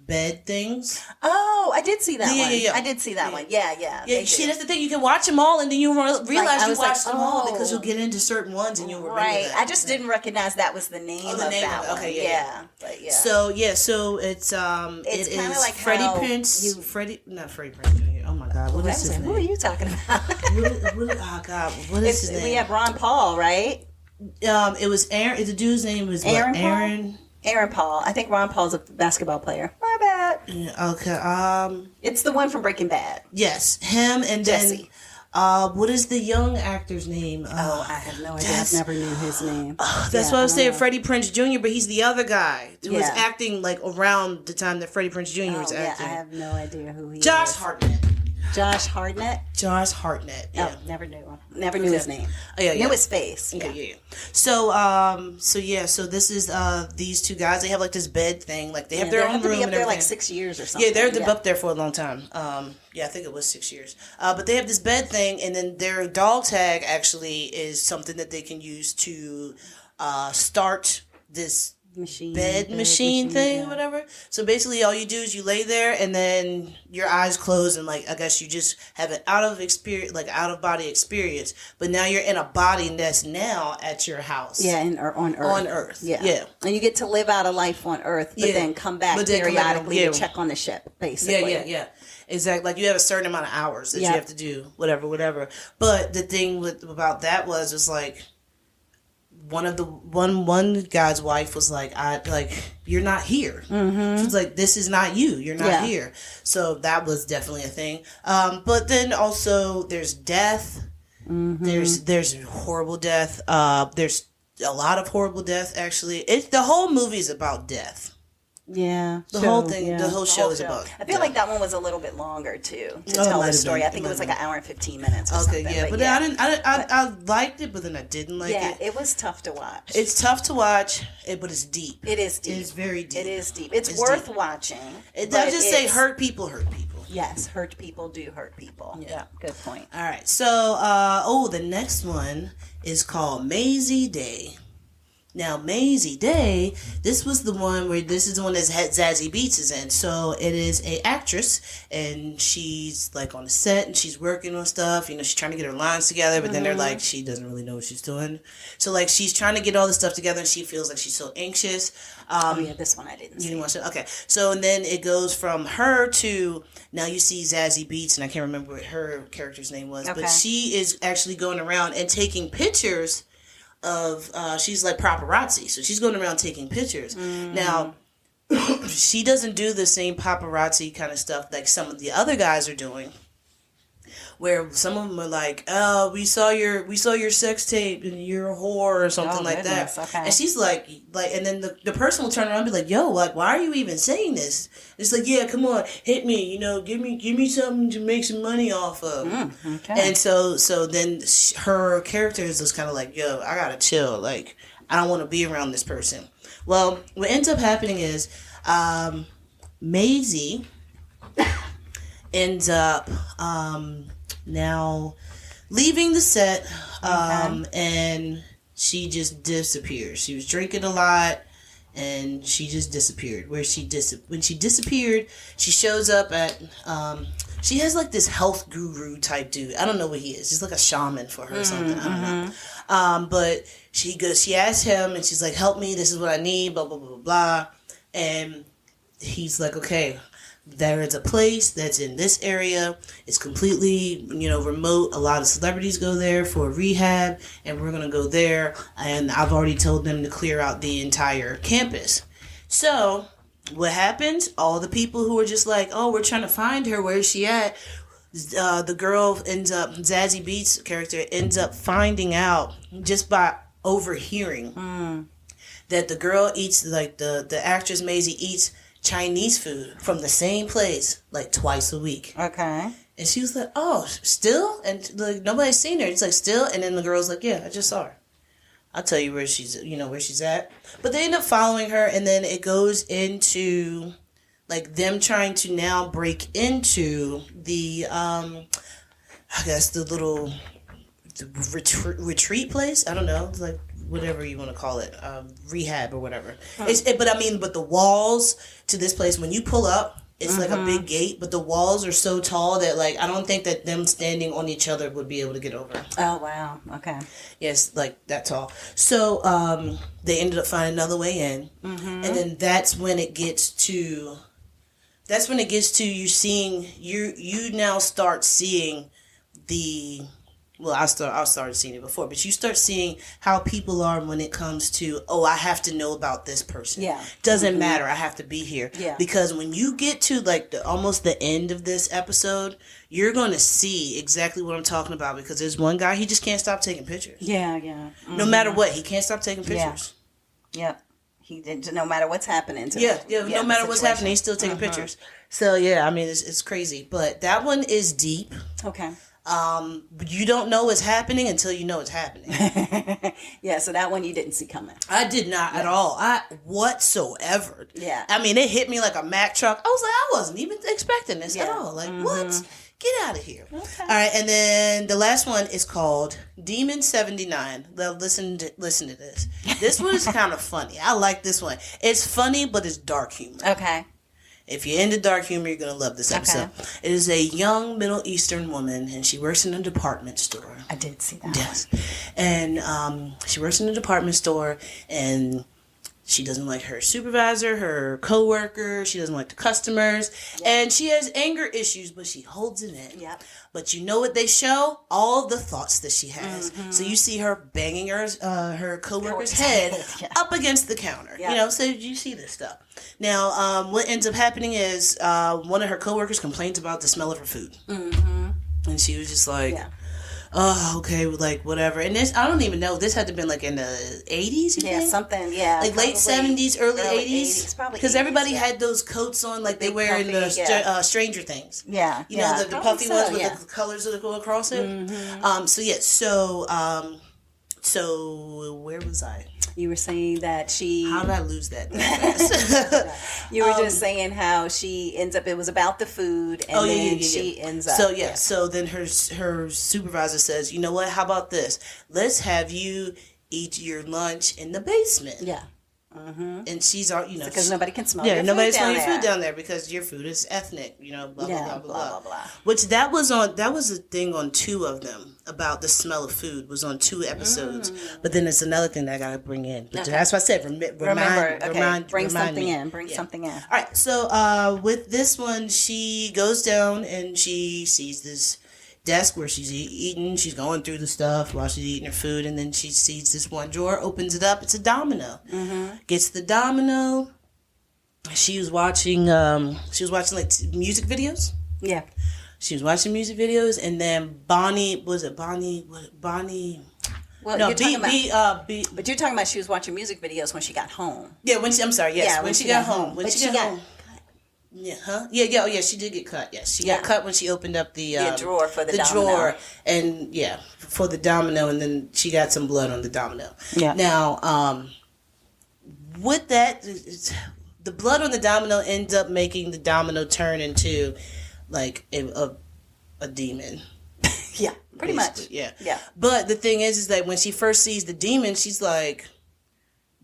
Speaker 2: bed things.
Speaker 1: Oh, I did see that one. Yeah. I did see that one. Yeah.
Speaker 2: See, that's the thing. You can watch them all, and then you realize you watched them all, because you'll get into certain ones, and you'll remember that.
Speaker 1: I just didn't recognize that was the name of that one.
Speaker 2: Okay, yeah.
Speaker 1: But yeah.
Speaker 2: So it's it
Speaker 1: kind of like
Speaker 2: Freddie Prinze. Not Freddie Prinze Jr. Oh my God, what is his name?
Speaker 1: Who are you talking about?
Speaker 2: Oh God, what is his name?
Speaker 1: We have Ron Paul, right?
Speaker 2: It was Aaron. The dude's name was
Speaker 1: Aaron Paul. I think Ron Paul's a basketball player. My bad.
Speaker 2: Yeah, okay.
Speaker 1: It's the one from Breaking Bad.
Speaker 2: Yes, him, and
Speaker 1: Jesse.
Speaker 2: Then what is the young actor's name?
Speaker 1: I have no idea. I never knew his name.
Speaker 2: That's what I was saying, Freddie Prinze Jr., but he's the other guy who was acting like around the time that Freddie Prinze Jr. was acting.
Speaker 1: I have no idea who he is.
Speaker 2: Josh Hartnett.
Speaker 1: Josh Hartnett?
Speaker 2: Josh Hartnett. Yeah.
Speaker 1: Oh, never knew him. Never knew his name.
Speaker 2: Oh, yeah.
Speaker 1: Knew his face.
Speaker 2: Okay, yeah. So this is these two guys. They have like this bed thing. Like they have their own room. They've been up there
Speaker 1: like 6 years or something.
Speaker 2: Yeah, they're up there for a long time. I think it was 6 years. But they have this bed thing, and then their dog tag actually is something that they can use to start this bed machine thing, whatever. So basically all you do is you lay there, and then your eyes close, and like I guess you just have an out of body experience, but now you're in a body that's now at your house.
Speaker 1: Yeah, on Earth.
Speaker 2: On Earth. Yeah.
Speaker 1: And you get to live out a life on Earth, but then come back periodically to check on the ship, basically.
Speaker 2: Yeah. Exactly. Like you have a certain amount of hours that you have to do whatever. But the thing about that was like one guy's wife was like, you're not here. She's like, this is not you. You're not here. So that was definitely a thing. But then also there's death. There's horrible death. There's a lot of horrible death. Actually, the whole movie is about death.
Speaker 1: Yeah,
Speaker 2: the whole thing, the whole show is about.
Speaker 1: I feel like that one was a little bit longer too to tell the story. I think it was like an hour and 15 minutes. Or something.
Speaker 2: But I liked it, but then I didn't like it.
Speaker 1: Yeah, it was tough to watch.
Speaker 2: It's tough to watch, but it's deep.
Speaker 1: It is deep.
Speaker 2: It's very deep.
Speaker 1: It is deep. It's worth watching.
Speaker 2: It doesn't just say hurt people.
Speaker 1: Yes, hurt people do hurt people. Yeah, good point.
Speaker 2: All right, so the next one is called Maisie Day. Now, Maisie Day, this is the one that Zazie Beetz is in. So it is a actress, and she's like on the set, and she's working on stuff. You know, she's trying to get her lines together, but then they're like, she doesn't really know what she's doing. So like, she's trying to get all this stuff together, and she feels like she's so anxious.
Speaker 1: This one I didn't see.
Speaker 2: You didn't watch it? Okay. So, and then it goes from her to, now you see Zazie Beetz, and I can't remember what her character's name was, but she is actually going around and taking pictures of she's like paparazzi, so she's going around taking pictures. Now she doesn't do the same paparazzi kind of stuff like some of the other guys are doing, where some of them are like, oh, we saw your sex tape and you're a whore or something like that. Okay. And she's like, and then the person will turn around and be like, yo, like, why are you even saying this? It's like, yeah, come on, hit me, you know, give me something to make some money off of. And so then her character is just kind of like, yo, I gotta chill, like, I don't want to be around this person. Well, what ends up happening is Maisie ends up now leaving the set, and she just disappears. She was drinking a lot, and she just disappeared. When she disappeared, she shows up at, she has like this health guru type dude. I don't know what he is. He's like a shaman for her or something. I don't know. But she asks him, and she's like, help me, this is what I need, blah, blah, blah, blah, blah. And he's like, okay, there is a place that's in this area. It's completely, remote. A lot of celebrities go there for rehab, and we're going to go there. And I've already told them to clear out the entire campus. So what happens? All the people who are just like, oh, we're trying to find her. Where is she at? The girl ends up, Zazie Beetz' character ends up finding out just by overhearing that the girl eats, like the actress Maisie eats Chinese food from the same place like twice a week. Okay. And she was like, oh, still? And like, nobody's seen her. It's like, still? And then the girl's like, yeah, I just saw her. I'll tell you where she's at. But they end up following her, and then it goes into like them trying to now break into the, I guess the little retreat place. I don't know. It's like, whatever you want to call it, rehab or whatever. But the walls to this place, when you pull up, it's like a big gate, but the walls are so tall that, like, I don't think that them standing on each other would be able to get over.
Speaker 1: Oh, wow. Okay.
Speaker 2: Yes, like, that tall. So, they ended up finding another way in, and then that's when it gets to you seeing, you now start seeing the... Well, I started seeing it before, but you start seeing how people are when it comes to, oh, I have to know about this person. Yeah. Doesn't matter. I have to be here. Yeah. Because when you get to like almost the end of this episode, you're going to see exactly what I'm talking about, because there's one guy, he just can't stop taking pictures. Yeah, yeah. No matter what, he can't stop taking pictures.
Speaker 1: Yeah. Yep. He did, no matter what's happening to
Speaker 2: him. Yeah, no matter what's happening, he's still taking pictures. So, yeah, I mean, it's crazy. But that one is deep. Okay. You don't know what's happening until you know it's happening.
Speaker 1: Yeah, so that one you didn't see coming.
Speaker 2: I did not at all. Whatsoever. Yeah. I mean, it hit me like a Mack truck. I was like, I wasn't even expecting this at all. Like, what? Get out of here. Okay. All right, and then the last one is called Demon 79. Listen to this. This one is kind of funny. I like this one. It's funny, but it's dark humor. Okay. If you're into dark humor, you're going to love this episode. Okay. It is a young Middle Eastern woman, and she works in a department store.
Speaker 1: I did see that.
Speaker 2: Yes. And she works in a department store, and she doesn't like her supervisor, her coworker. She doesn't like the customers. Yep. And she has anger issues, but she holds it in. Yep. But you know what they show? All the thoughts that she has. So you see her banging her coworker's head up against the counter. Yep. So you see this stuff. Now, what ends up happening is one of her coworkers complains about the smell of her food. And she was just like... Yeah. Oh, okay, like, whatever. And this, I don't even know, this had to have been, like, in the 80s, you think?
Speaker 1: Something, yeah.
Speaker 2: Like, late 70s, early 80s? Probably. Because everybody had those coats on, like, they wear in the Stranger Things. Yeah. You know, the puffy ones with the colors that go across it? So where was I?
Speaker 1: You were saying that she...
Speaker 2: How did I lose that fast?
Speaker 1: You were just saying how she ends up... It was about the food, and then she ends up...
Speaker 2: So then her supervisor says, you know what? How about this? Let's have you eat your lunch in the basement.
Speaker 1: Yeah.
Speaker 2: And she's,
Speaker 1: because nobody can smell your food down there.
Speaker 2: Nobody's smelling your food down there because your food is ethnic, blah, blah, blah, blah, blah. Which that was a thing on 2 of them about the smell of food was on 2 episodes. But then it's another thing that I got to bring in. But that's what I said.
Speaker 1: Bring something in. Bring something in.
Speaker 2: All right. So with this one, she goes down and she sees this desk where she's eating. She's going through the stuff while she's eating her food, and then she sees this one drawer, opens it up. It's a domino. Gets the domino. She was watching like music videos.
Speaker 1: Yeah.
Speaker 2: She was watching music videos, and then Bonnie. Well, no,
Speaker 1: but you're talking about she was watching music videos when she got home.
Speaker 2: Yeah, when she got home. When she got home. Yeah, huh? Yeah, she did get cut. Yes, she got cut when she opened up the
Speaker 1: drawer for the domino.
Speaker 2: Drawer, and for the domino, and then she got some blood on the domino. Yeah. Now, with that, the blood on the domino ends up making the domino turn into like a demon.
Speaker 1: Yeah, pretty much.
Speaker 2: Yeah. But the thing is that when she first sees the demon, she's like,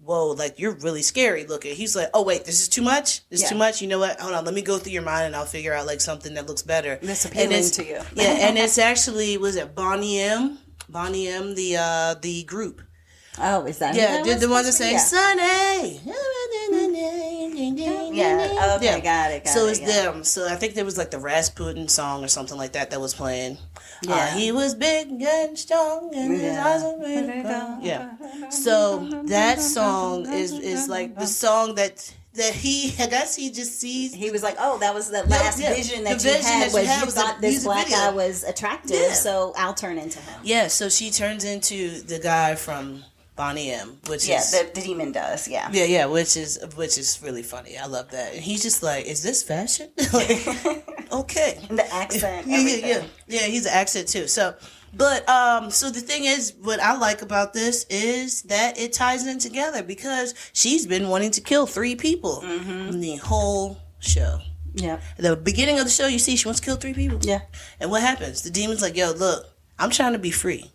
Speaker 2: whoa, like, you're really scary looking. He's like, oh, wait, this is too much? This is too much? You know what? Hold on, let me go through your mind and I'll figure out, like, something that looks better.
Speaker 1: That's appealing to you.
Speaker 2: Yeah, and it's actually, was it Bonnie M? Bonnie M, the group.
Speaker 1: Oh, is that
Speaker 2: the one that sang Sunny.
Speaker 1: Yeah, okay, got it.
Speaker 2: So it's them. So I think there was, like, the Rasputin song or something like that was playing. Yeah. He was big and strong and his eyes were really cold. Yeah. So that song is like the song that he, I guess he just sees.
Speaker 1: He was like, oh, that was the last vision that you had was you thought this black guy was attractive, so I'll turn into him.
Speaker 2: Yeah, so she turns into the guy from Bonnie M, which is
Speaker 1: the demon does, yeah,
Speaker 2: which is really funny. I love that. And he's just like, is this fashion? Like, okay,
Speaker 1: and the accent, everything.
Speaker 2: yeah, he's an accent too. So, but so the thing is, what I like about this is that it ties in together because she's been wanting to kill 3 people in the whole show. Yeah, at the beginning of the show, you see she wants to kill 3 people. Yeah, and what happens? The demon's like, yo, look, I'm trying to be free.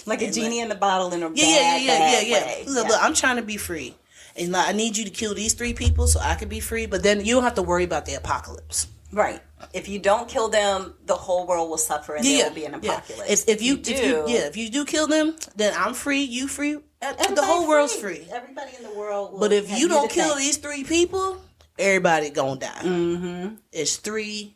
Speaker 1: Like a genie in the bottle in a bad way.
Speaker 2: Look, I'm trying to be free, and like, I need you to kill these 3 people so I can be free. But then you don't have to worry about the apocalypse.
Speaker 1: Right. If you don't kill them, the whole world will suffer, and there will be an apocalypse.
Speaker 2: If you do kill them, then I'm free. You free. The whole world's free.
Speaker 1: Everybody in the world. Will
Speaker 2: but if you don't kill these 3 people, everybody gonna die. It's 3.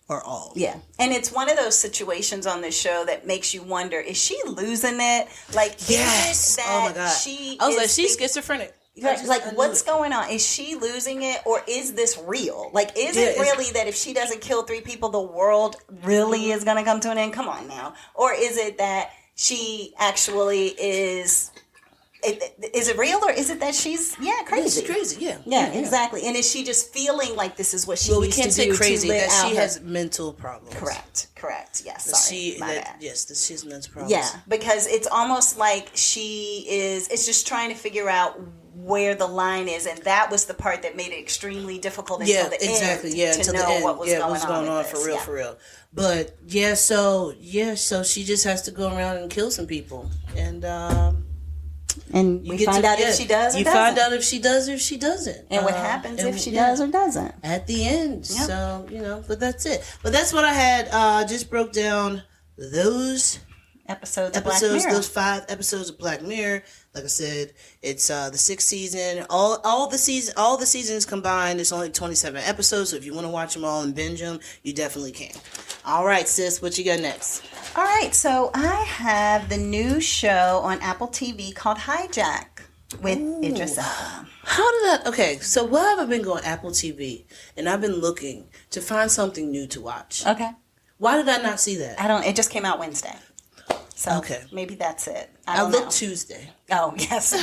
Speaker 2: Or all.
Speaker 1: Yeah. And it's one of those situations on this show that makes you wonder, is she losing it? Like,
Speaker 2: yes.
Speaker 1: Oh my God.
Speaker 2: I was like, she's schizophrenic.
Speaker 1: Like, what's going on? Is she losing it, or is this real? Like, is it really that if she doesn't kill 3 people, the world really is going to come to an end? Come on now. Or is it that she actually is... Is it real, or is it that she's crazy?
Speaker 2: She's crazy,
Speaker 1: yeah, exactly. And is she just feeling like this is what she needs to do?
Speaker 2: We can't say crazy. That she has mental problems.
Speaker 1: Correct. Yes, sorry, my bad.
Speaker 2: Yes, she has mental problems.
Speaker 1: Yeah, because it's almost like she is. It's just trying to figure out where the line is, and that was the part that made it extremely difficult until the end to know what was going on
Speaker 2: for real. But so she just has to go around and kill some people,
Speaker 1: and we find out if she does or doesn't.
Speaker 2: You find out if she does or if she doesn't.
Speaker 1: And what happens if she does or doesn't.
Speaker 2: At the end. Yep. So, but that's it. But that's what I had. Just broke down those episodes of Black Mirror. Those 5 episodes of Black Mirror. Like I said, it's the 6th season. All the seasons combined, it's only 27 episodes. So if you want to watch them all and binge them, you definitely can. All right, sis, what you got next?
Speaker 1: All right, so I have the new show on Apple TV called Hijack with Idris Elba.
Speaker 2: Okay, so what have I been going Apple TV, and I've been looking to find something new to watch.
Speaker 1: Okay.
Speaker 2: Why did I not see that?
Speaker 1: It just came out Wednesday. So maybe that's it.
Speaker 2: I looked Tuesday.
Speaker 1: Oh, yes.
Speaker 2: Tuesday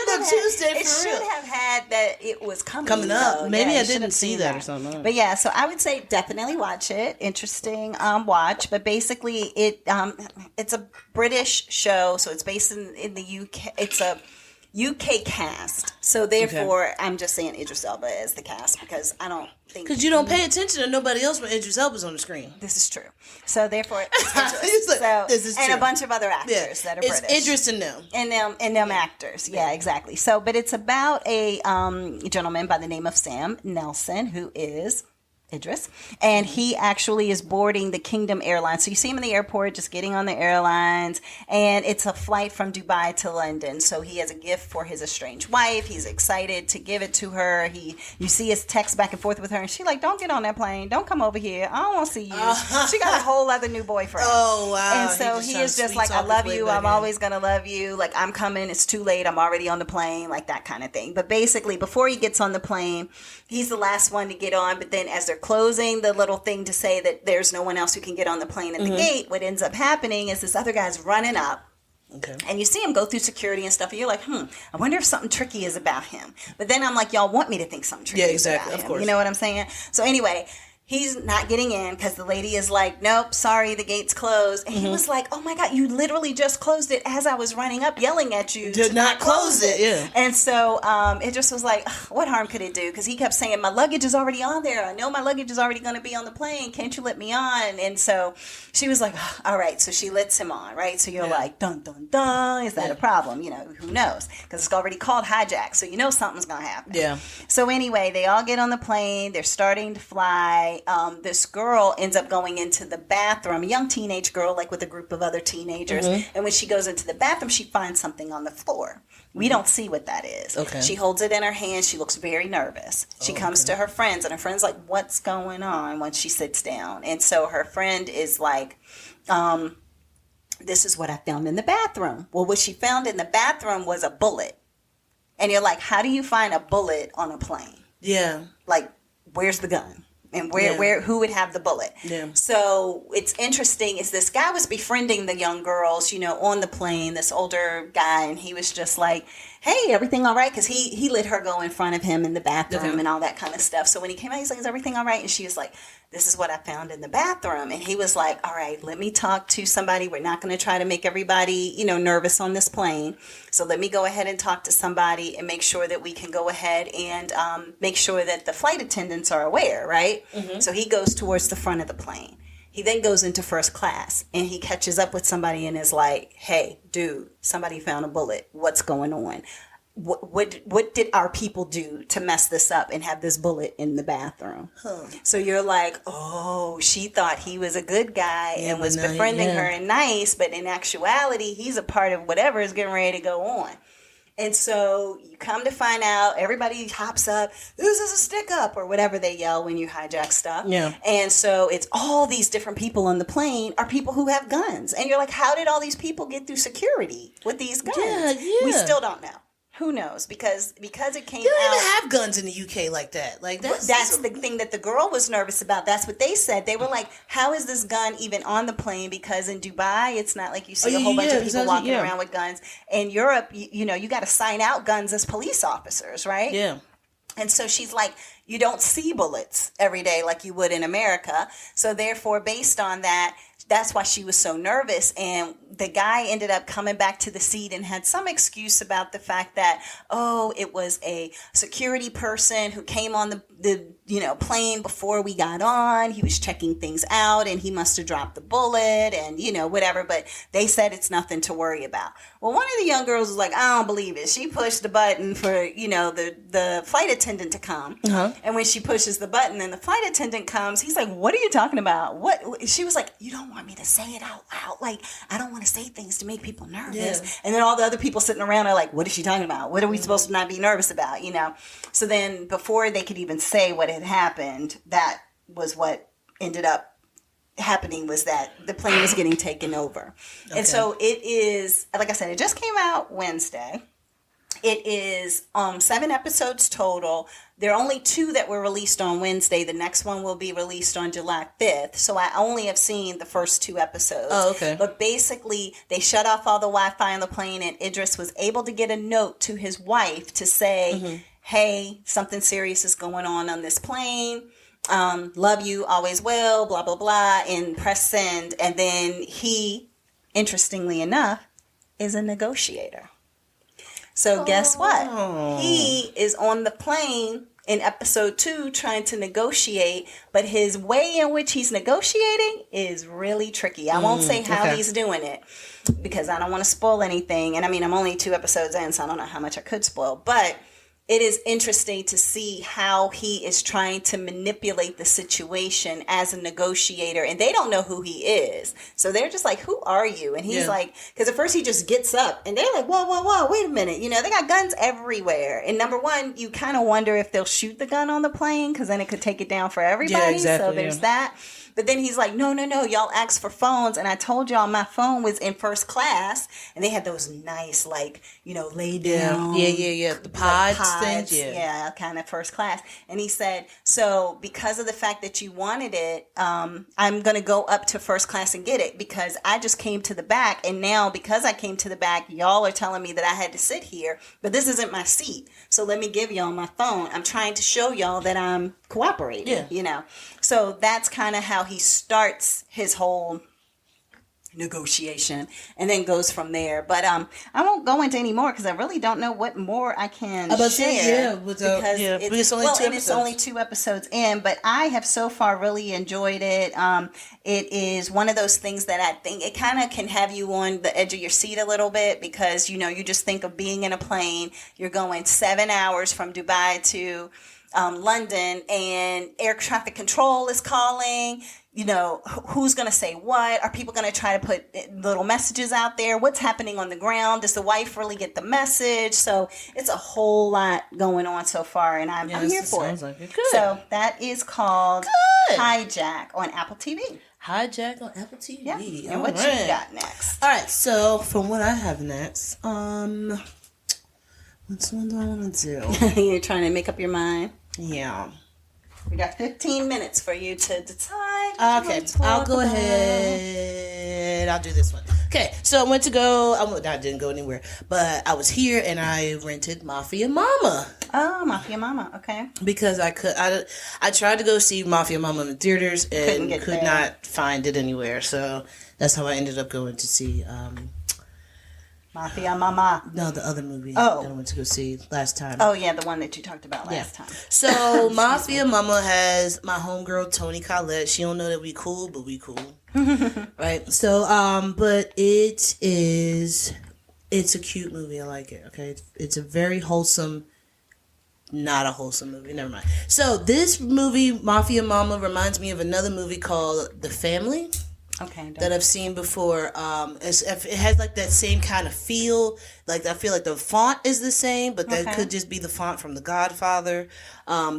Speaker 2: for real.
Speaker 1: It should have had that it was coming
Speaker 2: up.
Speaker 1: Though.
Speaker 2: Maybe I didn't see that or something.
Speaker 1: But yeah, so I would say definitely watch it. Interesting watch. But basically, it's a British show, so it's based in the UK. It's a UK cast. So therefore, I'm just saying Idris Elba as the cast because I don't think...
Speaker 2: Because you don't pay attention to nobody else when Idris Elba's on the screen.
Speaker 1: This is true. So therefore, it's Idris.
Speaker 2: This is true.
Speaker 1: And a bunch of other actors that are British.
Speaker 2: It's Idris and them.
Speaker 1: And them actors. Yeah, exactly. So, but it's about a gentleman by the name of Sam Nelson, who is Idris, and he actually is boarding the Kingdom Airlines. So you see him in the airport just getting on the airlines, and it's a flight from Dubai to London. So he has a gift for his estranged wife. He's excited to give it to her. You see his text back and forth with her, and she's like, don't get on that plane. Don't come over here. I don't want to see you. She got a whole other new boyfriend.
Speaker 2: Oh, wow.
Speaker 1: And so he is just like, I love you. I'm always going to love you. Like, I'm coming. It's too late. I'm already on the plane. Like that kind of thing. But basically, before he gets on the plane, he's the last one to get on. But then as they're closing the little thing to say that there's no one else who can get on the plane at the gate, what ends up happening is this other guy's running up. Okay. And you see him go through security and stuff, and you're like, I wonder if something tricky is about him. But then I'm like, y'all want me to think something tricky is about him. Of course. You know what I'm saying? So anyway, he's not getting in because the lady is like, nope, sorry, the gate's closed. And he was like, oh my God, you literally just closed it as I was running up yelling at you.
Speaker 2: Did not close it. Yeah.
Speaker 1: And so it just was like, what harm could it do? Because he kept saying, my luggage is already on there. I know my luggage is already going to be on the plane. Can't you let me on? And so she was like, all right. So she lets him on, right? So you're like, dun, dun, dun. Is that a problem? You know, who knows? Because it's already called Hijack. So you know something's going to happen. Yeah. So anyway, they all get on the plane. They're starting to fly. This girl ends up going into the bathroom, a young teenage girl, like with a group of other teenagers. And when she goes into the bathroom, she finds something on the floor. We don't see what that is. Okay. She holds it in her hand. She looks very nervous. She comes to her friends, and her friend's like, what's going on, when she sits down. And so her friend is like, this is what I found in the bathroom. Well, what she found in the bathroom was a bullet. And you're like, how do you find a bullet on a plane? Yeah. Like, where's the gun? And who would have the bullet? Yeah. So it's interesting is this guy was befriending the young girls, you know, on the plane, this older guy, and he was just like, hey, everything all right? Because he let her go in front of him in the bathroom and all that kind of stuff. So when he came out, he's like, is everything all right? And she was like, this is what I found in the bathroom. And he was like, all right, let me talk to somebody. We're not going to try to make everybody, you know, nervous on this plane. So let me go ahead and talk to somebody and make sure that we can go ahead and make sure that the flight attendants are aware, right? So he goes towards the front of the plane. He then goes into first class and he catches up with somebody and is like, hey, dude, somebody found a bullet. What's going on? What did our people do to mess this up and have this bullet in the bathroom? So you're like, oh, she thought he was a good guy and was befriending her and nice, but in actuality, he's a part of whatever is getting ready to go on. And so you come to find out, everybody hops up, this is a stick up, or whatever they yell when you hijack stuff. Yeah. And so it's all these different people on the plane are people who have guns. And you're like, how did all these people get through security with these guns? Yeah. We still don't know. Who knows? Because it came out.
Speaker 2: You don't even have guns in the UK like that. Like
Speaker 1: that's the thing that the girl was nervous about. That's what they said. They were like, "How is this gun even on the plane?" Because in Dubai, it's not like you see a whole bunch of people walking around with guns. In Europe, you know, you got to sign out guns as police officers, right? Yeah. And so she's like, you don't see bullets every day like you would in America. So therefore, based on that, that's why she was so nervous. And the guy ended up coming back to the seat and had some excuse about the fact that, oh, it was a security person who came on the plane before we got on. He was checking things out and he must have dropped the bullet and, whatever. But they said it's nothing to worry about. Well, one of the young girls was like, I don't believe it. She pushed the button for, the flight attendant to come. Uh-huh. And when she pushes the button and the flight attendant comes, he's like, what are you talking about? What? She was like, you don't want me to say it out loud. Like, I don't want to say things to make people nervous. Yeah. And then all the other people sitting around are like, what is she talking about? What are we supposed to not be nervous about? So then before they could even say what had happened, that was what ended up happening, was that the plane was getting taken over. Okay. And so it is, like I said, it just came out Wednesday. It is 7 episodes total. There are only 2 that were released on Wednesday. The next one will be released on July 5th. So I only have seen the first 2 episodes.
Speaker 2: Oh, okay.
Speaker 1: But basically, they shut off all the Wi-Fi on the plane, and Idris was able to get a note to his wife to say, hey, something serious is going on this plane. Love you, always will, blah, blah, blah, and press send. And then he, interestingly enough, is a negotiator. So guess what? He is on the plane in episode 2 trying to negotiate, but his way in which he's negotiating is really tricky. I won't say how he's doing it because I don't want to spoil anything. And I mean, I'm only 2 episodes in, so I don't know how much I could spoil, but it is interesting to see how he is trying to manipulate the situation as a negotiator, and they don't know who he is. So they're just like, who are you? And he's like, because at first he just gets up and they're like, whoa, wait a minute. You know, they got guns everywhere. And number one, you kind of wonder if they'll shoot the gun on the plane because then it could take it down for everybody. Yeah, exactly, so there's that. But then he's like, no, y'all asked for phones. And I told y'all my phone was in first class. And they had those nice, like, you know, lay down.
Speaker 2: Yeah. The pods things.
Speaker 1: Yeah, kind of first class. And he said, so because of the fact that you wanted it, I'm going to go up to first class and get it because I just came to the back. And now because I came to the back, y'all are telling me that I had to sit here. But this isn't my seat. So let me give y'all my phone. I'm trying to show y'all that I'm cooperating, you know. So that's kind of how he starts his whole negotiation and then goes from there. But I won't go into any more because I really don't know what more I can share. It's only 2 episodes in, but I have so far really enjoyed it. It is one of those things that I think it kind of can have you on the edge of your seat a little bit because, you know, you just think of being in a plane. You're going 7 hours from Dubai to London, and air traffic control is calling. You know, who's going to say what? Are people going to try to put little messages out there? What's happening on the ground? Does the wife really get the message? So it's a whole lot going on so far, and I'm here for it. Like it. Good. So that is called Hijack on Apple TV.
Speaker 2: Hijack on Apple TV.
Speaker 1: Yeah. And what you got next?
Speaker 2: All right. So from what I have next, which one do I want to do?
Speaker 1: You're trying to make up your mind.
Speaker 2: Yeah.
Speaker 1: We got 15 minutes for you to decide.
Speaker 2: Okay, I'll go ahead. I'll do this one. Okay, so I went to go. I didn't go anywhere, but I was here and I rented Mafia Momma.
Speaker 1: Oh, Mafia Momma. Okay.
Speaker 2: Because I tried to go see Mafia Momma in the theaters and could not find it anywhere. So that's how I ended up going to see.
Speaker 1: Mafia Momma.
Speaker 2: No, the other movie that I went to go see last time.
Speaker 1: Oh, yeah, the one that you talked about last time.
Speaker 2: So, Mafia Momma has my homegirl, Toni Collette. She don't know that we cool, but we cool. Right? So, but it's a cute movie. I like it, okay? It's a very wholesome, not a wholesome movie. Never mind. So, this movie, Mafia Momma, reminds me of another movie called The Family.
Speaker 1: Okay.
Speaker 2: That I've seen before. It has like that same kind of feel. Like I feel like the font is the same, but that could just be the font from The Godfather,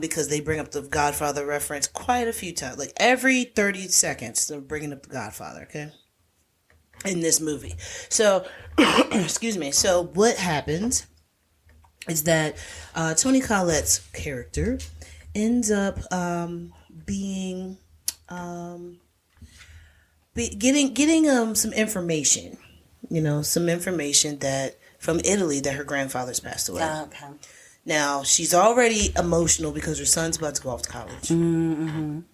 Speaker 2: because they bring up The Godfather reference quite a few times. Like every 30 seconds, they're bringing up The Godfather. Okay, in this movie. So, excuse me. So what happens is that Toni Collette's character ends up being. Getting some information, some information that from Italy that her grandfather's passed away.
Speaker 1: Okay.
Speaker 2: Now she's already emotional because her son's about to go off to college, and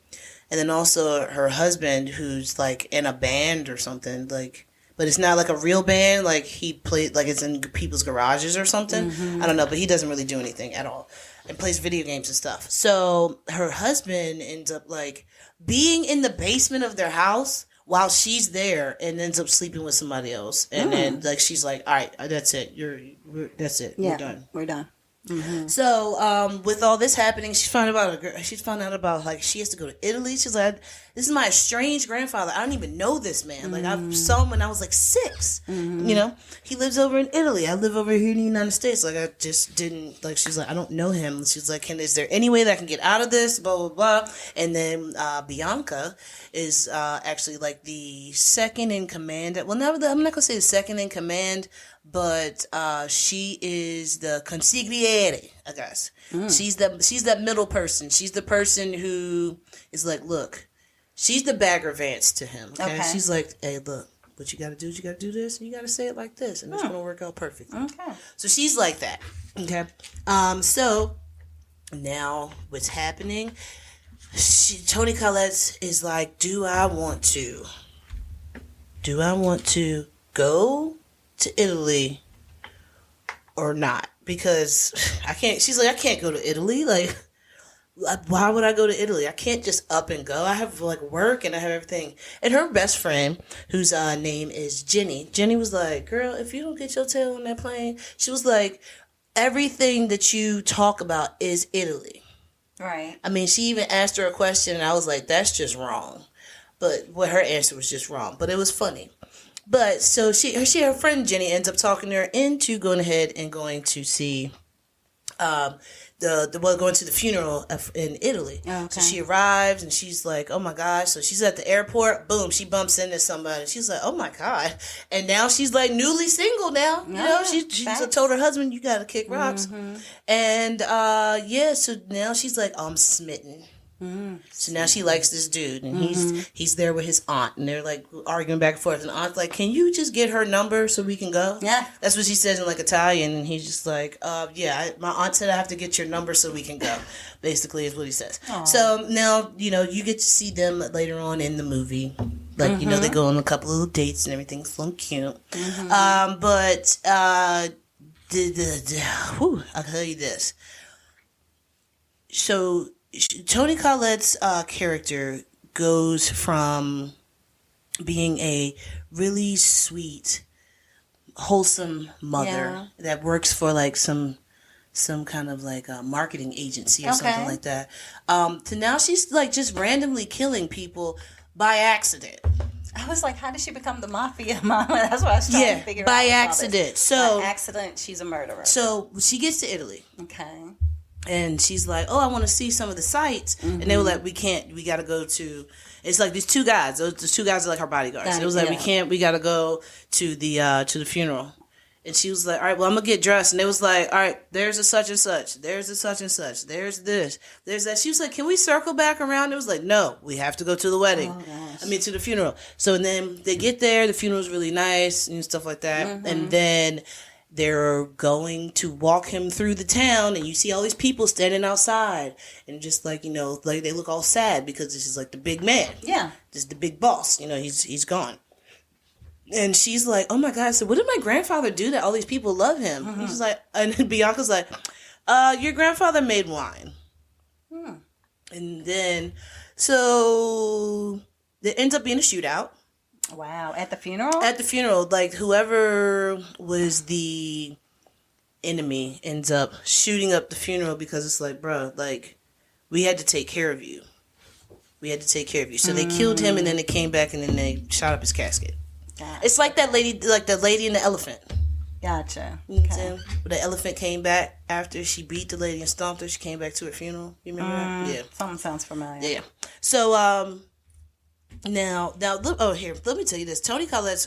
Speaker 2: then also her husband, who's like in a band or something, like, but it's not like a real band. Like he played, like it's in people's garages or something. I don't know, but he doesn't really do anything at all, and plays video games and stuff. So her husband ends up like being in the basement of their house while she's there and ends up sleeping with somebody else. And then like she's like, all right, that's it. That's it.
Speaker 1: Yeah,
Speaker 2: we're done.
Speaker 1: We're done. Mm-hmm.
Speaker 2: So with all this happening, she's found out about like she has to go to Italy. She's like, this is my estranged grandfather. I don't even know this man. Like, I saw him when I was like 6. You know, he lives over in Italy. I live over here in the United States. Like, I just didn't, like, she's like, I don't know him. She's like, is there any way that I can get out of this? Blah, blah, blah. And then Bianca is actually like the second in command. Well, I'm not going to say the second in command, but she is the consigliere, I guess. She's that middle person. She's the person who is like, look, she's the Bagger Vance to him. Okay? She's like, hey, look, what you got to do is you got to do this, and you got to say it like this, and it's going to work out perfectly. Okay. So she's like that. Okay. So now what's happening? Toni Collette is like, do I want to go to Italy or not? Because I can't. She's like, I can't go to Italy. Like, why would I go to Italy? I can't just up and go. I have like work and I have everything. And her best friend, whose name is Jenny was like, girl, if you don't get your tail on that plane, she was like, everything that you talk about is Italy.
Speaker 1: Right.
Speaker 2: I mean, she even asked her a question and I was like, that's just wrong. But her answer was just wrong. But it was funny. But so her friend Jenny ends up talking her into going ahead and going to see going to the funeral in Italy. Oh, okay. So she arrives and she's like, oh my gosh. So she's at the airport. Boom, she bumps into somebody. She's like, oh my God. And now she's like newly single now. You know, she told her husband, you got to kick rocks. And so now she's like, I'm smitten. So now she likes this dude, and he's there with his aunt, and they're like arguing back and forth. And the aunt's like, "Can you just get her number so we can go?" Yeah, that's what she says in like Italian, and he's just like, "Yeah, my aunt said I have to get your number so we can go." Basically, is what he says. Aww. So now you get to see them later on in the movie. Like they go on a couple of dates and everything's so cute. But I'll tell you this. So Toni Collette's character goes from being a really sweet, wholesome mother that works for like some kind of like a marketing agency or something like that, to now she's like just randomly killing people by accident.
Speaker 1: I was like, how did she become the mafia mama? That's what I was trying to figure out.
Speaker 2: By accident. So
Speaker 1: by accident, she's a murderer.
Speaker 2: So she gets to Italy.
Speaker 1: Okay.
Speaker 2: And she's like, oh, I want to see some of the sights. And they were like, we got to go to, it's like these two guys. Those two guys are like her bodyguards. It was like, we got to go to the funeral. And she was like, all right, well, I'm going to get dressed. And it was like, all right, there's a such and such. There's a such and such. There's this. There's that. She was like, can we circle back around? It was like, no, we have to go to the wedding. To the funeral. So then they get there. The funeral's really nice and stuff like that. And then they're going to walk him through the town, and you see all these people standing outside, and just like, like they look all sad because this is like the big man. Yeah. This is the big boss. He's gone. And she's like, oh my God, so what did my grandfather do that all these people love him? And she's like, and Bianca's like, your grandfather made wine. And then, so there ends up being a shootout.
Speaker 1: Wow. At the funeral?
Speaker 2: At the funeral. Like, whoever was the enemy ends up shooting up the funeral because it's like, bro, like, we had to take care of you. So they killed him, and then they came back, and then they shot up his casket. Gotcha. It's like that lady, like the lady and the elephant.
Speaker 1: Gotcha.
Speaker 2: You know what I'm saying? But the elephant came back after she beat the lady and stomped her. She came back to her funeral. You remember that? Yeah.
Speaker 1: Something sounds familiar.
Speaker 2: Yeah. So, Now, here, let me tell you this. Toni Collette's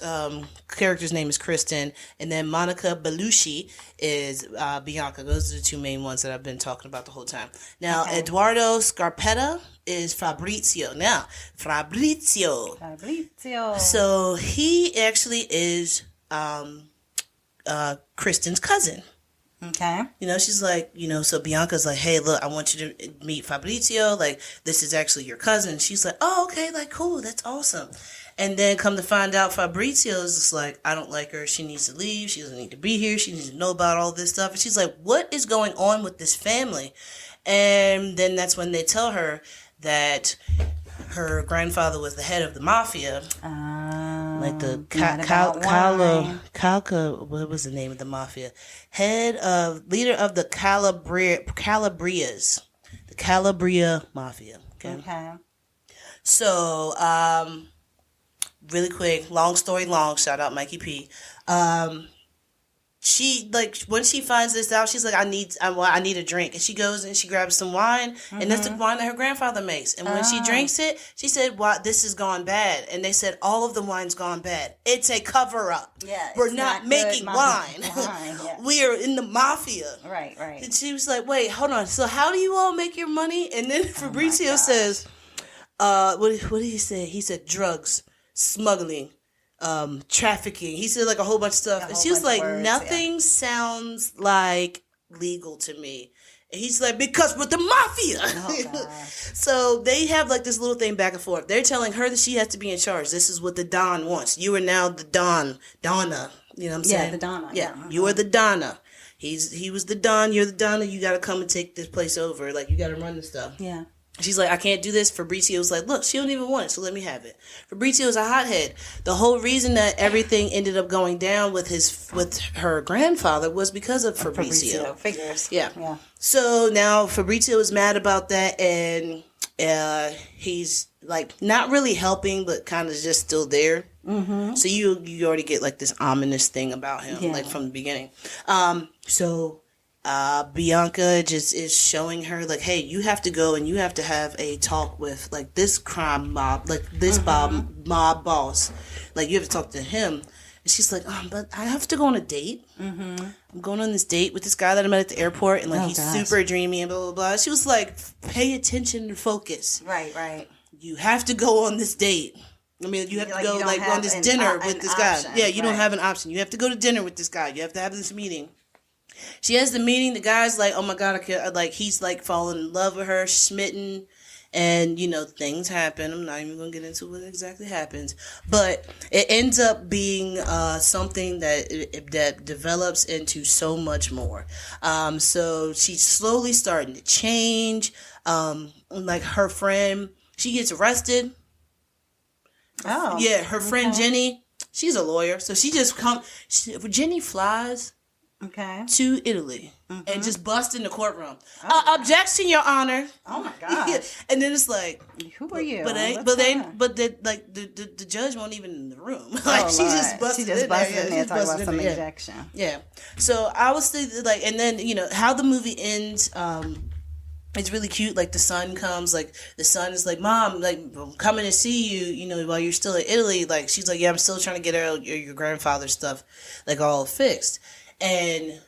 Speaker 2: character's name is Kristen, and then Monica Bellucci is Bianca. Those are the two main ones that I've been talking about the whole time. Now, Eduardo Scarpetta is Fabrizio. Now, Fabrizio. So, he actually is Kristen's cousin.
Speaker 1: Okay.
Speaker 2: She's like, so Bianca's like, hey, look, I want you to meet Fabrizio. Like, this is actually your cousin. She's like, oh, okay, like, cool, that's awesome. And then come to find out, Fabrizio is just like, I don't like her. She needs to leave. She doesn't need to be here. She needs to know about all this stuff. And she's like, what is going on with this family? And then that's when they tell her that her grandfather was the head of the mafia. Like the what was the name of the mafia? Leader of the Calabrias. The Calabria Mafia. Okay. So, really quick, long story long, shout out Mikey P. She, like, when she finds this out, she's like, I need a drink. And she goes and she grabs some wine, and that's the wine that her grandfather makes. And when she drinks it, she said, this has gone bad. And they said, all of the wine's gone bad. It's a cover-up.
Speaker 1: Yeah,
Speaker 2: we're not making wine.
Speaker 1: Yeah.
Speaker 2: We are in the mafia.
Speaker 1: Right.
Speaker 2: And she was like, wait, hold on. So how do you all make your money? And then Fabrizio says, what did he say? He said drugs, smuggling, trafficking. He said like a whole bunch of stuff. And she was like, nothing sounds like legal to me. And he's like, because we're the mafia. Oh, so they have like this little thing back and forth. They're telling her that she has to be in charge. This is what the Don wants. You are now the Donna. You know what I'm saying?
Speaker 1: Yeah, the Donna.
Speaker 2: Yeah. You are the Donna. He was the Don. You're the Donna. You got to come and take this place over. Like, you got to run this stuff.
Speaker 1: Yeah.
Speaker 2: She's like, I can't do this. Fabrizio's like, look, she don't even want it, so let me have it. Fabrizio's a hothead. The whole reason that everything ended up going down with her grandfather was because of Fabrizio.
Speaker 1: Figures.
Speaker 2: Yeah. So now Fabrizio is mad about that, and he's like not really helping, but kind of just still there. Mm-hmm. So you already get like this ominous thing about him, like from the beginning. Bianca just is showing her like, hey, you have to go and you have to have a talk with like this crime mob, like this mob boss. Like, you have to talk to him. And she's like, but I have to go on a date. Mm-hmm. I'm going on this date with this guy that I met at the airport, and like he's super dreamy and blah blah blah. She was like, pay attention and focus.
Speaker 1: Right.
Speaker 2: You have to go on this date. I mean, you have to go like on this dinner with this guy. Yeah, you don't have an option. You have to go to dinner with this guy. You have to have this meeting. She has the meeting. The guy's like, oh my God, he's like falling in love with her, smitten. And, things happen. I'm not even going to get into what exactly happens. But it ends up being something that develops into so much more. So she's slowly starting to change. Like her friend, she gets arrested.
Speaker 1: Oh.
Speaker 2: Yeah, her friend Jenny, she's a lawyer. So she just Jenny flies to Italy and just bust in the courtroom. Objection, Your Honor.
Speaker 1: Oh my God!
Speaker 2: Yeah. And then it's like,
Speaker 1: who are you?
Speaker 2: The judge won't even in the room. Like, she just busted in there.
Speaker 1: Talking about some objection.
Speaker 2: Yeah. So I was thinking, like, and then how the movie ends. It's really cute. Like, the son comes. Like, the son is like, Mom, like, I'm coming to see you. While you're still in Italy. Like, she's like, yeah, I'm still trying to get your grandfather's stuff, like, all fixed. And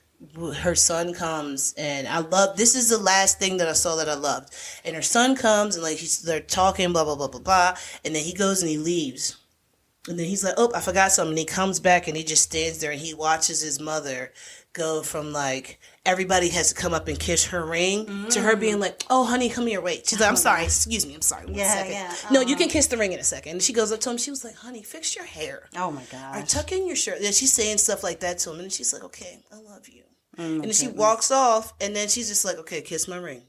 Speaker 2: her son comes, and this is the last thing that I saw that I loved. And her son comes, and like they're talking, blah blah blah blah blah, and then he goes and he leaves, and then he's like, oh, I forgot something. And he comes back, and he just stands there, and he watches his mother go from like everybody has to come up and kiss her ring to her being like, oh honey, come here, wait. She's like, I'm sorry, excuse me, I'm sorry, one second.
Speaker 1: Yeah.
Speaker 2: No, you can kiss the ring in a second. And she goes up to him, she was like, honey, fix your hair.
Speaker 1: Oh my God.
Speaker 2: Or tuck in your shirt. Yeah, she's saying stuff like that to him, and she's like, okay, I love you. And then she walks off, and then she's just like, okay, kiss my ring.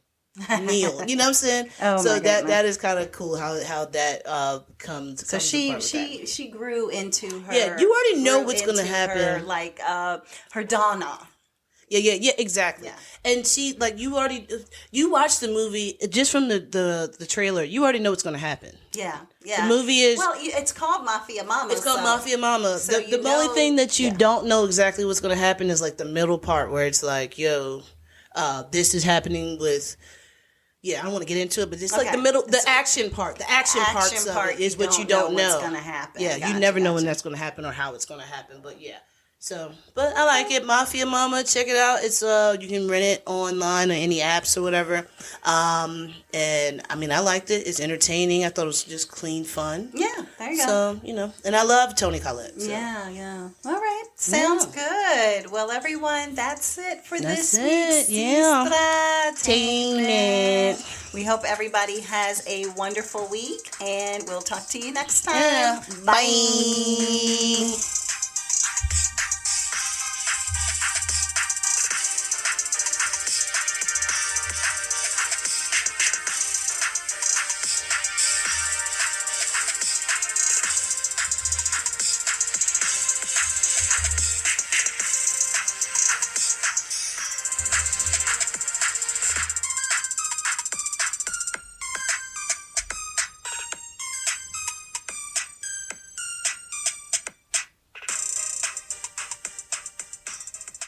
Speaker 2: Kneel. You know what I'm saying? So that is kind of cool how that comes.
Speaker 1: So she grew into her.
Speaker 2: Yeah, you already know what's going to happen.
Speaker 1: Her, like her Donna.
Speaker 2: Yeah, exactly. Yeah. And she, like, you watched the movie just from the trailer. You already know what's going to happen.
Speaker 1: Yeah.
Speaker 2: The movie is...
Speaker 1: Well, it's called Mafia Momma.
Speaker 2: It's called Mafia Momma. So the only thing that you don't know exactly what's going to happen is, like, the middle part where it's like, yo, this is happening with... Yeah, I don't want to get into it, but it's like the middle, the action part. The action parts of it is what you don't know.
Speaker 1: What's going to happen.
Speaker 2: Yeah, you never know when that's going to happen or how it's going to happen, but yeah. So, but I like it. Mafia Momma, check it out. It's you can rent it online or any apps or whatever. And I mean, I liked it. It's entertaining. I thought it was just clean fun.
Speaker 1: Yeah, there you go.
Speaker 2: So, and I love Toni Collette. So.
Speaker 1: Yeah. All right, sounds good. Well, everyone, that's it for this week's Sestra-Tainment. We hope everybody has a wonderful week, and we'll talk to you next time.
Speaker 2: Yeah. Bye.